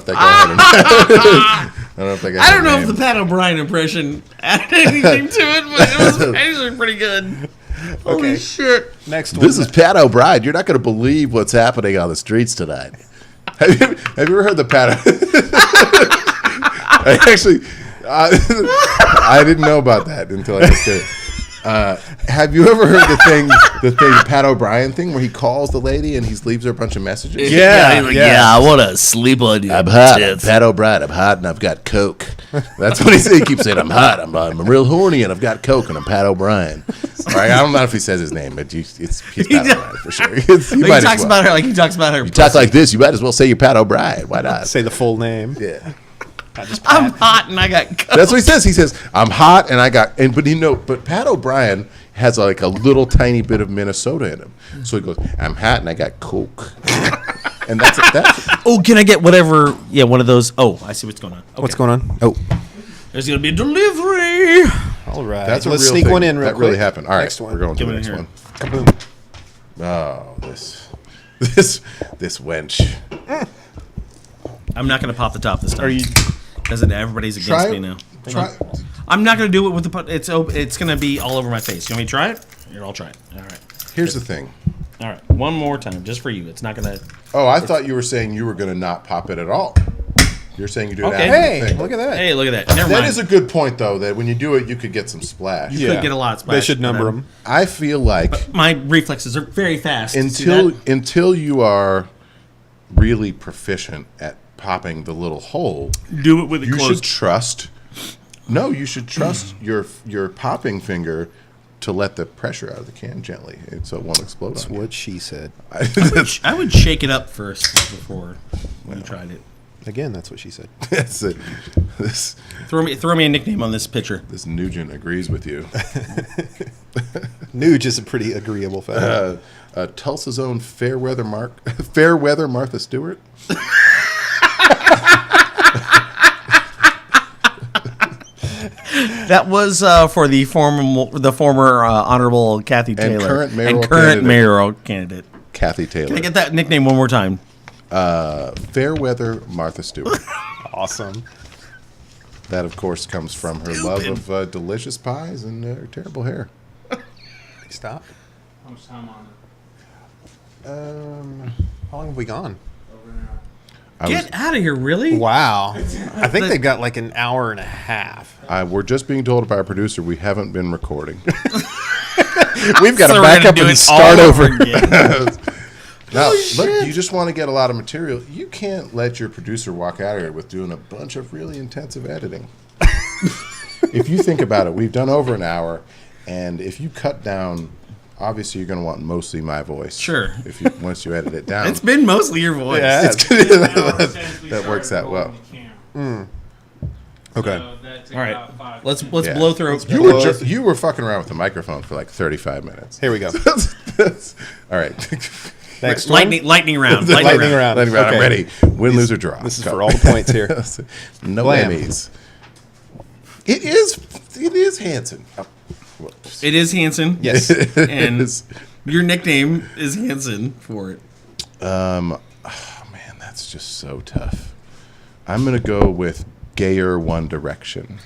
[SPEAKER 4] that guy had or not. I don't know if that guy
[SPEAKER 3] I don't know
[SPEAKER 4] had
[SPEAKER 3] if
[SPEAKER 4] a
[SPEAKER 3] the
[SPEAKER 4] name.
[SPEAKER 3] Pat O'Brien impression added anything to it, but it was actually pretty good. Holy shit.
[SPEAKER 2] Next one.
[SPEAKER 4] This is Pat O'Brien. You're not going to believe what's happening on the streets tonight. Have you ever heard the Pat? I didn't know about that until I just did it. Have you ever heard the thing Pat O'Brien thing where he calls the lady and he leaves her a bunch of messages?
[SPEAKER 2] Yeah,
[SPEAKER 3] he's like, I want to sleep on you.
[SPEAKER 4] I'm hot. I'm Pat O'Brien. I'm hot and I've got coke. That's what he said. He keeps saying, I'm hot. I'm real horny and I've got coke and I'm Pat O'Brien. All right, I don't know if he says his name, but he's Pat O'Brien for sure.
[SPEAKER 3] He talks about her like he talks about her.
[SPEAKER 4] You talk like this, you might as well say you're Pat O'Brien. Why not?
[SPEAKER 2] Say the full name.
[SPEAKER 4] Yeah.
[SPEAKER 3] I'm hot and I got coke.
[SPEAKER 4] That's what he says. He says, I'm hot and I got, but Pat O'Brien has like a little tiny bit of Minnesota in him. So he goes, I'm hot and I got coke. And that's
[SPEAKER 3] Oh, can I get whatever? Yeah, one of those. Oh, I see what's going on. Okay.
[SPEAKER 2] What's going on? Oh,
[SPEAKER 3] There's going to be a delivery.
[SPEAKER 2] all right.
[SPEAKER 4] that's a
[SPEAKER 2] Let's
[SPEAKER 4] real
[SPEAKER 2] sneak
[SPEAKER 4] thing.
[SPEAKER 2] one in real
[SPEAKER 4] That
[SPEAKER 2] quick.
[SPEAKER 4] really happened. All right,
[SPEAKER 2] Next one.
[SPEAKER 4] we're going to the
[SPEAKER 3] Come in
[SPEAKER 4] next
[SPEAKER 3] here.
[SPEAKER 4] one.
[SPEAKER 2] Kaboom.
[SPEAKER 4] Oh, this wench.
[SPEAKER 3] I'm not going to pop the top this time.
[SPEAKER 2] Are you?
[SPEAKER 3] Because everybody's against me now.
[SPEAKER 4] Try.
[SPEAKER 3] I'm not going to do it with the. It's going to be all over my face. You want me to try it? Here, I'll try it. All right.
[SPEAKER 4] Here's the thing.
[SPEAKER 3] All right. One more time, just for you. It's not going to.
[SPEAKER 4] Oh, I thought you were saying you were going to not pop it at all. You're saying you do it
[SPEAKER 3] Okay.
[SPEAKER 4] after
[SPEAKER 2] Hey,
[SPEAKER 4] the thing.
[SPEAKER 2] look at that.
[SPEAKER 3] Hey, look at that. Never
[SPEAKER 4] That
[SPEAKER 3] mind.
[SPEAKER 4] is a good point, though, that when you do it, you could get some splash.
[SPEAKER 3] You could get a lot of splash.
[SPEAKER 2] They should number
[SPEAKER 3] but
[SPEAKER 2] them.
[SPEAKER 4] I feel like
[SPEAKER 3] My reflexes are very fast. See that?
[SPEAKER 4] until you are really proficient at popping the little hole,
[SPEAKER 3] Do it with it
[SPEAKER 4] you
[SPEAKER 3] closed.
[SPEAKER 4] should trust. No, you should trust your popping finger to let the pressure out of the can gently, so it won't explode.
[SPEAKER 2] That's
[SPEAKER 4] on you.
[SPEAKER 2] what she said.
[SPEAKER 3] I would shake it up first before when you tried it.
[SPEAKER 2] Again, that's what she said.
[SPEAKER 4] That's it. This
[SPEAKER 3] Throw me a nickname on this picture.
[SPEAKER 4] Nugent agrees with you.
[SPEAKER 2] Nuge is a pretty agreeable fellow.
[SPEAKER 4] Tulsa's own Fairweather Martha Stewart.
[SPEAKER 3] That was for the former honorable Kathy Taylor
[SPEAKER 4] current mayoral
[SPEAKER 3] and current
[SPEAKER 4] candidate.
[SPEAKER 3] mayoral candidate.
[SPEAKER 4] Kathy Taylor.
[SPEAKER 3] Can I get that nickname one more time?
[SPEAKER 4] Fairweather Martha Stewart.
[SPEAKER 2] Awesome.
[SPEAKER 4] That, of course, comes from her love of delicious pies and her terrible hair.
[SPEAKER 2] Stop.
[SPEAKER 6] How much time on it?
[SPEAKER 2] How long have we gone?
[SPEAKER 6] Over an hour.
[SPEAKER 3] Get out of here, really?
[SPEAKER 2] Wow. I think they've got like an hour and a half.
[SPEAKER 4] We're just being told by our producer we haven't been recording. We've got
[SPEAKER 3] So
[SPEAKER 4] to
[SPEAKER 3] we're
[SPEAKER 4] back
[SPEAKER 3] gonna
[SPEAKER 4] up
[SPEAKER 3] do
[SPEAKER 4] and
[SPEAKER 3] it
[SPEAKER 4] start
[SPEAKER 3] all
[SPEAKER 4] over.
[SPEAKER 3] again.
[SPEAKER 4] Now, look, you just want to get a lot of material. You can't let your producer walk out of here with doing a bunch of really intensive editing. If you think about it, we've done over an hour, and if you cut down, obviously you're going to want mostly my voice.
[SPEAKER 3] Sure.
[SPEAKER 4] Once you edit it down.
[SPEAKER 3] It's been mostly your voice.
[SPEAKER 2] Yeah.
[SPEAKER 4] That works out well.
[SPEAKER 2] Okay.
[SPEAKER 6] So that takes
[SPEAKER 3] All right.
[SPEAKER 6] about 5
[SPEAKER 3] Let's
[SPEAKER 4] Yeah.
[SPEAKER 3] blow through.
[SPEAKER 4] You were fucking around with the microphone for like 35 minutes.
[SPEAKER 2] Here we go.
[SPEAKER 4] All right.
[SPEAKER 2] Next one.
[SPEAKER 3] lightning round.
[SPEAKER 2] Lightning round.
[SPEAKER 4] Lightning round. I'm
[SPEAKER 2] Okay.
[SPEAKER 4] ready. Win, lose, or draw.
[SPEAKER 2] This is
[SPEAKER 4] Go.
[SPEAKER 2] for all the points here.
[SPEAKER 4] No
[SPEAKER 2] Blam.
[SPEAKER 4] Emmys. It is Hanson. Oh, whoops.
[SPEAKER 3] It is Hanson.
[SPEAKER 2] Yes.
[SPEAKER 3] And
[SPEAKER 4] is.
[SPEAKER 3] your nickname is Hanson for it.
[SPEAKER 4] Oh man, that's just so tough. I'm gonna go with Gayer One Direction.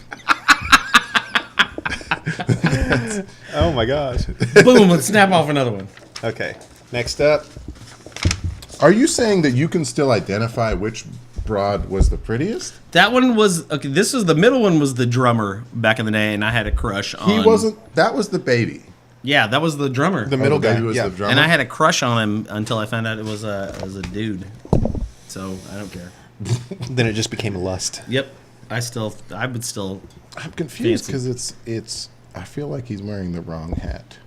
[SPEAKER 2] Oh my gosh.
[SPEAKER 3] Boom, let's snap off another one.
[SPEAKER 2] Okay. Next up.
[SPEAKER 4] Are you saying that you can still identify which broad was the prettiest?
[SPEAKER 3] That one was okay. This was the middle one was the drummer back in the day, and I had a crush on.
[SPEAKER 4] He wasn't. That was the baby.
[SPEAKER 3] Yeah, that was the drummer.
[SPEAKER 2] The middle
[SPEAKER 4] the
[SPEAKER 2] guy.
[SPEAKER 4] baby was
[SPEAKER 2] Yeah.
[SPEAKER 4] the drummer.
[SPEAKER 3] And I had a crush on him until I found out it was a dude. So I don't care.
[SPEAKER 2] Then it just became lust.
[SPEAKER 3] Yep, I would still.
[SPEAKER 4] I'm confused
[SPEAKER 3] Fancy.
[SPEAKER 4] because it's I feel like he's wearing the wrong hat.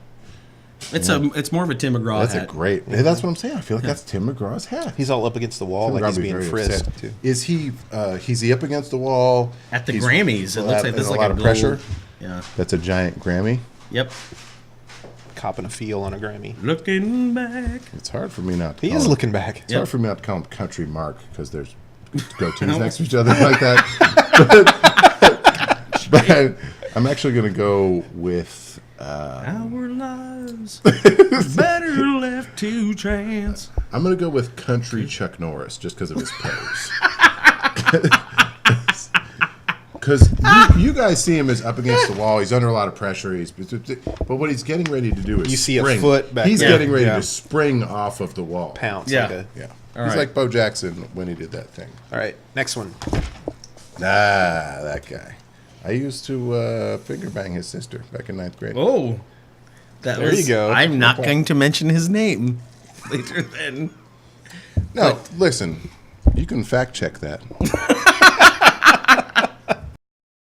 [SPEAKER 3] It's more of a Tim McGraw
[SPEAKER 4] That's
[SPEAKER 3] hat.
[SPEAKER 4] a great. That's what I'm saying. I feel like that's Tim McGraw's hat.
[SPEAKER 2] He's all up against the wall, like he's being frisked too.
[SPEAKER 4] Is he? He's up against the wall
[SPEAKER 3] At the Grammys. It looks like there's
[SPEAKER 4] a
[SPEAKER 3] like
[SPEAKER 4] lot of
[SPEAKER 3] gold-
[SPEAKER 4] pressure.
[SPEAKER 3] Yeah.
[SPEAKER 4] That's a giant Grammy.
[SPEAKER 3] Yep.
[SPEAKER 2] Copping a feel on a Grammy.
[SPEAKER 3] Looking back.
[SPEAKER 4] It's hard for me not to.
[SPEAKER 2] He is looking back.
[SPEAKER 4] It's hard for me not to call him Country Mark because there's go-tos next to each other like that. But I'm actually going to go with.
[SPEAKER 3] Our lives better left to chance.
[SPEAKER 4] I'm going to go with Country Chuck Norris just because of his pose. Because you guys see him as up against the wall. He's under a lot of pressure. But what he's getting ready to do is
[SPEAKER 2] You see
[SPEAKER 4] spring.
[SPEAKER 2] a foot back
[SPEAKER 4] He's
[SPEAKER 2] there.
[SPEAKER 4] getting ready
[SPEAKER 2] Yeah.
[SPEAKER 4] to spring off of the wall.
[SPEAKER 2] Pounce.
[SPEAKER 3] Yeah.
[SPEAKER 2] Like
[SPEAKER 4] Yeah.
[SPEAKER 3] All
[SPEAKER 4] He's
[SPEAKER 3] right.
[SPEAKER 4] like Bo Jackson when he did that thing.
[SPEAKER 2] all right, next one.
[SPEAKER 4] That guy. I used to finger bang his sister back in 9th grade.
[SPEAKER 3] Oh.
[SPEAKER 2] There you go.
[SPEAKER 3] I'm not going to mention his name later then.
[SPEAKER 4] No, listen. You can fact check that.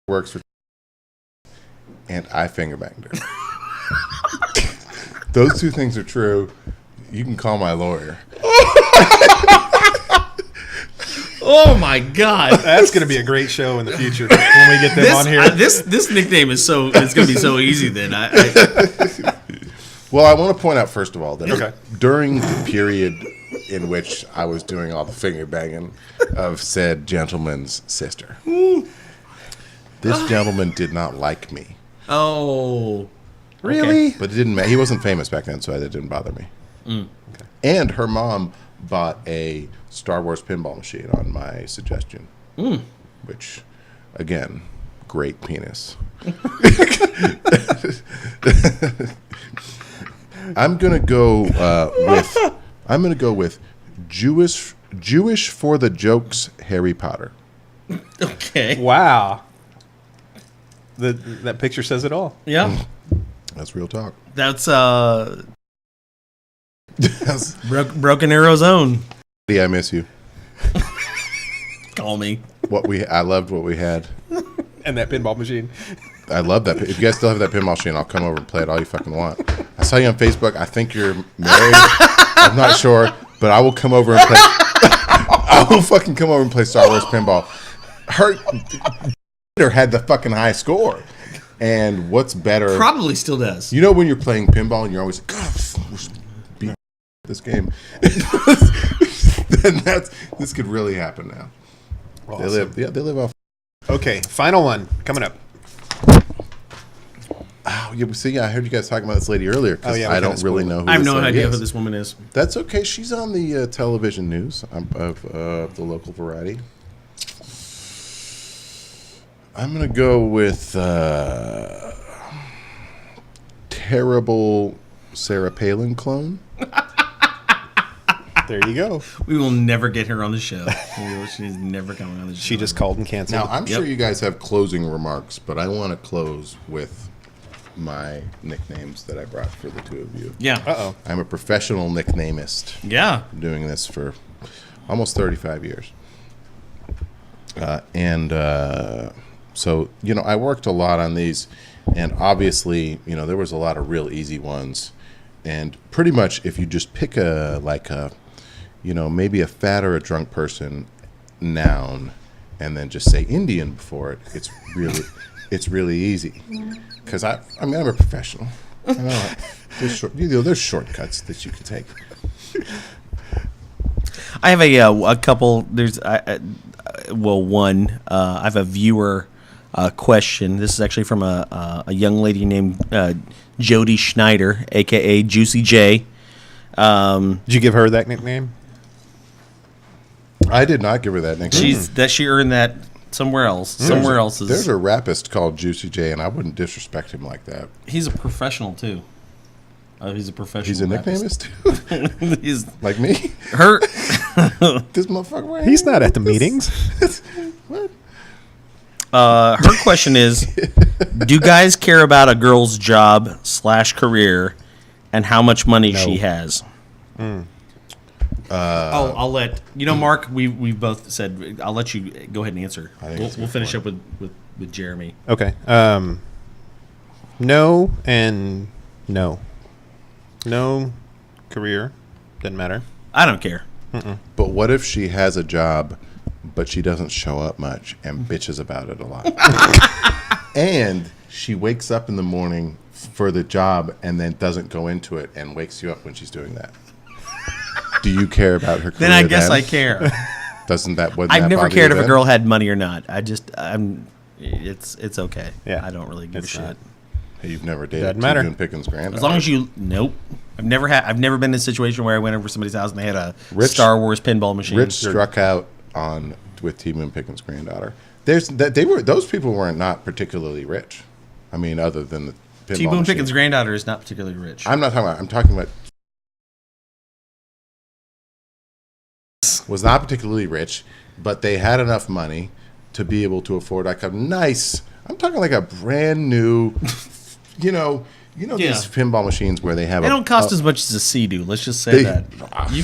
[SPEAKER 4] Works for. And I finger banged her. Those two things are true. You can call my lawyer.
[SPEAKER 3] Oh my God.
[SPEAKER 2] That's going to be a great show in the future when we get them on here.
[SPEAKER 3] This nickname is so it's going to be so easy then.
[SPEAKER 4] Well, I want to point out first of all that
[SPEAKER 2] Okay.
[SPEAKER 4] during the period in which I was doing all the finger banging of said gentleman's sister, this gentleman did not like me.
[SPEAKER 3] Oh.
[SPEAKER 2] Really?
[SPEAKER 4] But it didn't matter. He wasn't famous back then, so it didn't bother me. Okay. And her mom bought a Star Wars pinball machine on my suggestion, which, again, great penis. I'm gonna go with Jewish for the jokes Harry Potter.
[SPEAKER 3] Okay.
[SPEAKER 2] Wow. That picture says it all.
[SPEAKER 3] Yeah.
[SPEAKER 4] That's real talk.
[SPEAKER 3] That's Broken Arrow's own.
[SPEAKER 4] Yeah, I miss you.
[SPEAKER 3] Call me.
[SPEAKER 4] I loved what we had.
[SPEAKER 2] And that pinball machine.
[SPEAKER 4] I love that. If you guys still have that pinball machine, I'll come over and play it all you fucking want. I saw you on Facebook. I think you're married. I'm not sure, but I will come over and play. I will fucking come over and play Star Wars pinball. Her had the fucking high score. And what's better?
[SPEAKER 3] Probably still does.
[SPEAKER 4] You know when you're playing pinball and you're always like, God, we should beat this game. Then this could really happen now.
[SPEAKER 2] Awesome.
[SPEAKER 4] They live off.
[SPEAKER 2] Okay, final one coming up.
[SPEAKER 4] Oh, yeah, see, I heard you guys talking about this lady earlier.
[SPEAKER 2] Oh, yeah, we
[SPEAKER 4] I
[SPEAKER 2] kinda
[SPEAKER 4] don't really
[SPEAKER 2] spoiled
[SPEAKER 4] know
[SPEAKER 2] it.
[SPEAKER 4] who
[SPEAKER 3] I have
[SPEAKER 4] this
[SPEAKER 3] no
[SPEAKER 4] lady
[SPEAKER 3] idea
[SPEAKER 4] is.
[SPEAKER 3] who this woman is.
[SPEAKER 4] That's okay. She's on the television news of the local variety. I'm going to go with terrible Sarah Palin clone.
[SPEAKER 2] There you go.
[SPEAKER 3] We will never get her on the show. She's never coming on the show.
[SPEAKER 2] She just called and canceled.
[SPEAKER 4] Now, I'm sure you guys have closing remarks, but I want to close with my nicknames that I brought for the two of you.
[SPEAKER 3] Yeah.
[SPEAKER 2] Uh-oh.
[SPEAKER 4] I'm a professional nicknamist.
[SPEAKER 3] Yeah.
[SPEAKER 4] Doing this for almost 35 years. So, I worked a lot on these, and obviously, there was a lot of real easy ones. And pretty much if you just pick maybe a fat or a drunk person noun and then just say Indian before it, it's really easy. Because I'm a professional. There's shortcuts that you can take.
[SPEAKER 3] I have a couple. There's one. I have a viewer question. This is actually from a young lady named Jody Schneider, aka Juicy J.
[SPEAKER 2] Did you give her that nickname?
[SPEAKER 4] I did not give her that nickname.
[SPEAKER 3] She earned that somewhere else. Somewhere else is.
[SPEAKER 4] There's a rapist called Juicy J, and I wouldn't disrespect him like that.
[SPEAKER 3] He's a professional too. He's a professional.
[SPEAKER 4] He's a
[SPEAKER 3] rapist.
[SPEAKER 4] nicknamist too.
[SPEAKER 3] He's
[SPEAKER 4] Like me.
[SPEAKER 3] her.
[SPEAKER 4] This motherfucker. Right
[SPEAKER 2] He's
[SPEAKER 4] here?
[SPEAKER 2] not at the meetings.
[SPEAKER 4] What?
[SPEAKER 3] Her question is: do guys care about a girl's job / career, and how much money she has? I'll let Mark. We both said I'll let you go ahead and answer.
[SPEAKER 4] I think
[SPEAKER 3] We'll
[SPEAKER 4] it's a good
[SPEAKER 3] finish
[SPEAKER 4] point.
[SPEAKER 3] up with Jeremy.
[SPEAKER 2] Okay. No and no. No career. Doesn't matter.
[SPEAKER 3] I don't care.
[SPEAKER 4] But what if she has a job, but she doesn't show up much and bitches about it a lot? And she wakes up in the morning for the job and then doesn't go into it and wakes you up when she's doing that. Do you care about her career
[SPEAKER 3] Then I guess I care.
[SPEAKER 4] Wouldn't
[SPEAKER 3] I've
[SPEAKER 4] that
[SPEAKER 3] never
[SPEAKER 4] bother
[SPEAKER 3] cared
[SPEAKER 4] you
[SPEAKER 3] if a
[SPEAKER 4] then?
[SPEAKER 3] girl had money or not. It's okay.
[SPEAKER 2] Yeah.
[SPEAKER 3] I don't really give a
[SPEAKER 2] It's
[SPEAKER 3] shit.
[SPEAKER 2] not.
[SPEAKER 4] Hey, you've never dated
[SPEAKER 2] Doesn't matter.
[SPEAKER 4] T. Boone Pickens' granddaughter.
[SPEAKER 3] As long as you nope. I've never been in a situation where I went over somebody's house and they had a
[SPEAKER 4] Rich-
[SPEAKER 3] Star Wars pinball machine.
[SPEAKER 4] Rich struck out with T. Boone Pickens' granddaughter. Those people weren't not particularly rich. I mean, other than the pinball
[SPEAKER 3] T. Boone
[SPEAKER 4] machine.
[SPEAKER 3] Pickens' granddaughter is not particularly rich.
[SPEAKER 4] I'm talking about was not particularly rich, but they had enough money to be able to afford like a nice. I'm talking like a brand new, you know
[SPEAKER 3] Yeah.
[SPEAKER 4] these pinball machines where they have.
[SPEAKER 3] They don't cost as much as a Sea-Doo. Let's just say that you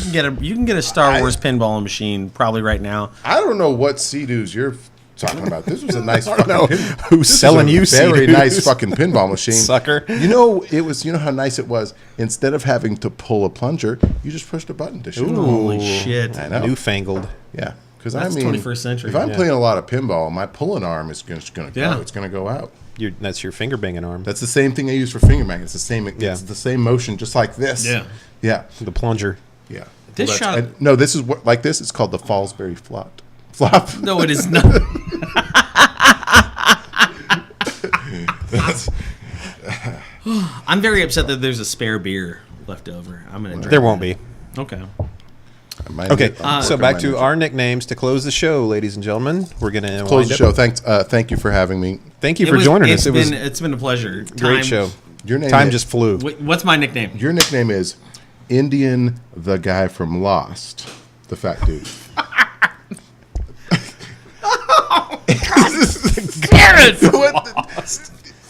[SPEAKER 3] can get a Star Wars pinball machine probably right now.
[SPEAKER 4] I don't know what Sea-Doos you're talking about. This was a nice fucking
[SPEAKER 2] know who's
[SPEAKER 4] this
[SPEAKER 2] selling
[SPEAKER 4] was a
[SPEAKER 2] you
[SPEAKER 4] very
[SPEAKER 2] Sea-Doos.
[SPEAKER 4] nice fucking pinball machine.
[SPEAKER 2] Sucker.
[SPEAKER 4] You know how nice it was? Instead of having to pull a plunger, you just pushed a button to shoot.
[SPEAKER 3] Holy shit!
[SPEAKER 4] I know.
[SPEAKER 2] Newfangled.
[SPEAKER 4] Yeah. Because
[SPEAKER 3] That's 21st century.
[SPEAKER 4] If I'm
[SPEAKER 2] Yeah.
[SPEAKER 4] playing a lot of pinball, my pulling arm is going to go.
[SPEAKER 3] Yeah.
[SPEAKER 4] It's going to go out.
[SPEAKER 2] That's your finger banging arm.
[SPEAKER 4] That's the same thing I use for finger bang. It's the same.
[SPEAKER 2] Yeah.
[SPEAKER 4] It's the same motion, just like this.
[SPEAKER 3] Yeah.
[SPEAKER 4] Yeah.
[SPEAKER 2] The plunger.
[SPEAKER 4] Yeah.
[SPEAKER 3] This
[SPEAKER 4] Well,
[SPEAKER 3] shot-
[SPEAKER 4] no, this is what like this. It's called the Fallsbury flop. Flop.
[SPEAKER 3] No, it is not. I'm very upset that there's a spare beer left over. I'm gonna drink.
[SPEAKER 2] There won't be.
[SPEAKER 3] Okay.
[SPEAKER 2] Okay, so back to our nicknames to close the show, ladies and gentlemen. We're gonna
[SPEAKER 4] close the show. Thanks. Thank you for having me.
[SPEAKER 2] Thank you for joining us.
[SPEAKER 3] It's been a pleasure.
[SPEAKER 2] Great show.
[SPEAKER 4] Your name.
[SPEAKER 2] Time
[SPEAKER 4] is,
[SPEAKER 2] just flew.
[SPEAKER 3] Wait, what's my nickname?
[SPEAKER 4] Your nickname is Indian, the guy from Lost, the fat dude.
[SPEAKER 3] Garrett!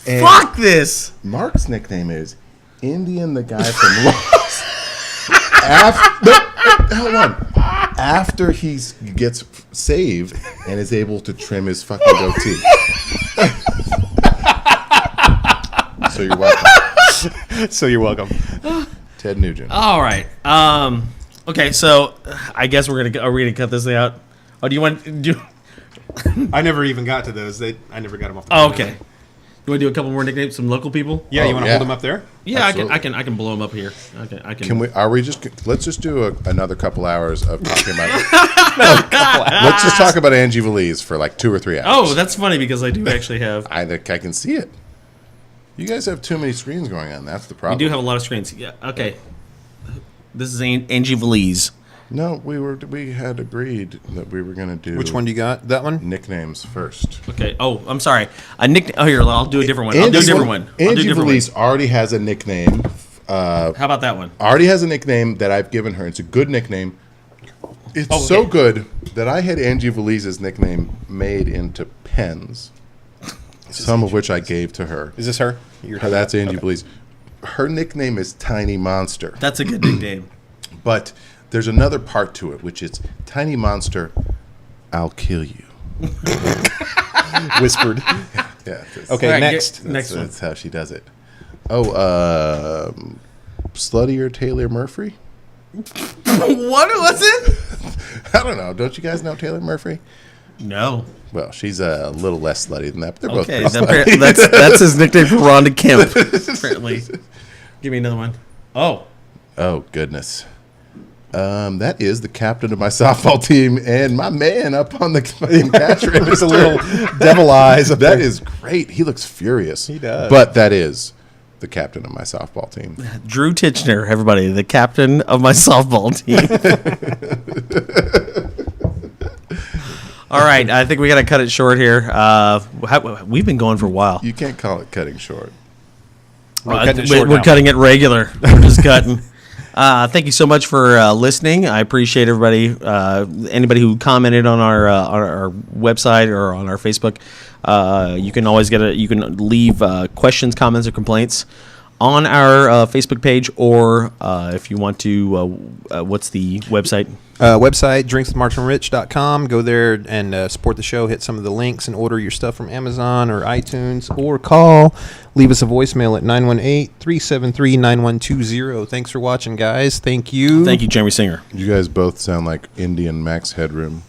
[SPEAKER 4] And
[SPEAKER 3] Fuck this!
[SPEAKER 4] Mark's nickname is Indian, the guy from Lost. Hold on. After he gets saved and is able to trim his fucking goatee. So you're welcome.
[SPEAKER 2] So you're welcome.
[SPEAKER 4] Ted Nugent.
[SPEAKER 3] All right. Okay, so I guess are we gonna cut this thing out? Oh, do you want do?
[SPEAKER 2] I never even got to those. I never got them off the
[SPEAKER 3] Oh,
[SPEAKER 2] top of my
[SPEAKER 3] okay.
[SPEAKER 2] head.
[SPEAKER 3] You want to do a couple more nicknames? Some local people?
[SPEAKER 2] Yeah, you want to
[SPEAKER 4] yeah.
[SPEAKER 2] hold them up there?
[SPEAKER 3] Yeah,
[SPEAKER 4] Absolutely.
[SPEAKER 3] I can blow them up here. I can.
[SPEAKER 4] Can we? Let's just do another couple hours of talking about. Let's just talk about Angie Valise for like 2 or 3 hours.
[SPEAKER 3] Oh, that's funny because I do actually have.
[SPEAKER 4] I can see it. You guys have too many screens going on. That's the
[SPEAKER 3] We
[SPEAKER 4] problem.
[SPEAKER 3] do have a lot of screens. Yeah. Okay. This is Angie Valise.
[SPEAKER 4] No, we had agreed that we were going to do.
[SPEAKER 2] Which one do you got? That one?
[SPEAKER 4] Nicknames first.
[SPEAKER 3] Okay. Oh, I'm sorry. A nickname. Oh, here. I'll do a different one. I'll do a different one. I'll do a
[SPEAKER 4] Angie
[SPEAKER 3] different
[SPEAKER 4] Valise already has a nickname.
[SPEAKER 3] one. How about that one?
[SPEAKER 4] Already has a nickname that I've given her. It's a good nickname. It's
[SPEAKER 3] Oh, okay.
[SPEAKER 4] so good that I had Angie Valise's nickname made into pens, some of which I gave to her.
[SPEAKER 2] Is this her?
[SPEAKER 4] That's Angie Valise. Her nickname is Tiny Monster,
[SPEAKER 3] That's a good nickname.
[SPEAKER 4] but there's another part to it, which is Tiny Monster, I'll kill you.
[SPEAKER 2] Whispered.
[SPEAKER 4] Yeah. that's-
[SPEAKER 2] Okay,
[SPEAKER 3] All right,
[SPEAKER 2] next.
[SPEAKER 3] next one.
[SPEAKER 4] That's how she does it. Oh, Sluttier Taylor Murphy?
[SPEAKER 3] What was it?
[SPEAKER 4] I don't know. Don't you guys know Taylor Murphy?
[SPEAKER 3] No.
[SPEAKER 4] Well, she's a little less slutty than that, but they're both
[SPEAKER 3] Okay,
[SPEAKER 4] pretty slutty.
[SPEAKER 3] that's his nickname for Rhonda Kemp. Apparently. Give me another one. Oh.
[SPEAKER 4] Oh, goodness. That is the captain of my softball team and my man up on the fucking catch rim.
[SPEAKER 2] There's a little devil eyes up
[SPEAKER 4] That
[SPEAKER 2] there.
[SPEAKER 4] is great. He looks furious.
[SPEAKER 2] He does.
[SPEAKER 4] But that is the captain of my softball team.
[SPEAKER 3] Drew Titchener, everybody, the captain of my softball team. All right, I think we got to cut it short here. We've been going for a while.
[SPEAKER 4] You can't call it cutting short.
[SPEAKER 3] We're cutting it regular. We're just cutting. Thank you so much for listening. I appreciate everybody. Anybody who commented on our website or on our Facebook, you can always you can leave questions, comments, or complaints on our Facebook page, or if you want to, what's the website?
[SPEAKER 2] Website, drinkswithmarkandrich.com. Go there and support the show. Hit some of the links and order your stuff from Amazon or iTunes, or call. Leave us a voicemail at 918-373-9120. Thanks for watching, guys. Thank you.
[SPEAKER 3] Thank you, Jeremy Singer.
[SPEAKER 4] You guys both sound like Indian Max Headroom.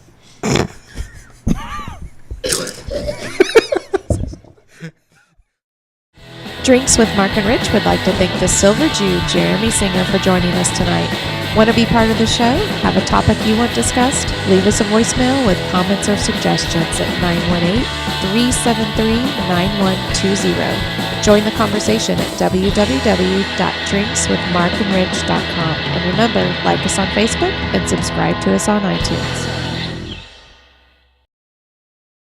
[SPEAKER 1] Drinks with Mark and Rich would like to thank the Silver Jew, Jeremy Singer, for joining us tonight. Want to be part of the show? Have a topic you want discussed? Leave us a voicemail with comments or suggestions at 918-373-9120. Join the conversation at www.drinkswithmarkandrich.com. And remember, like us on Facebook and subscribe to us on iTunes.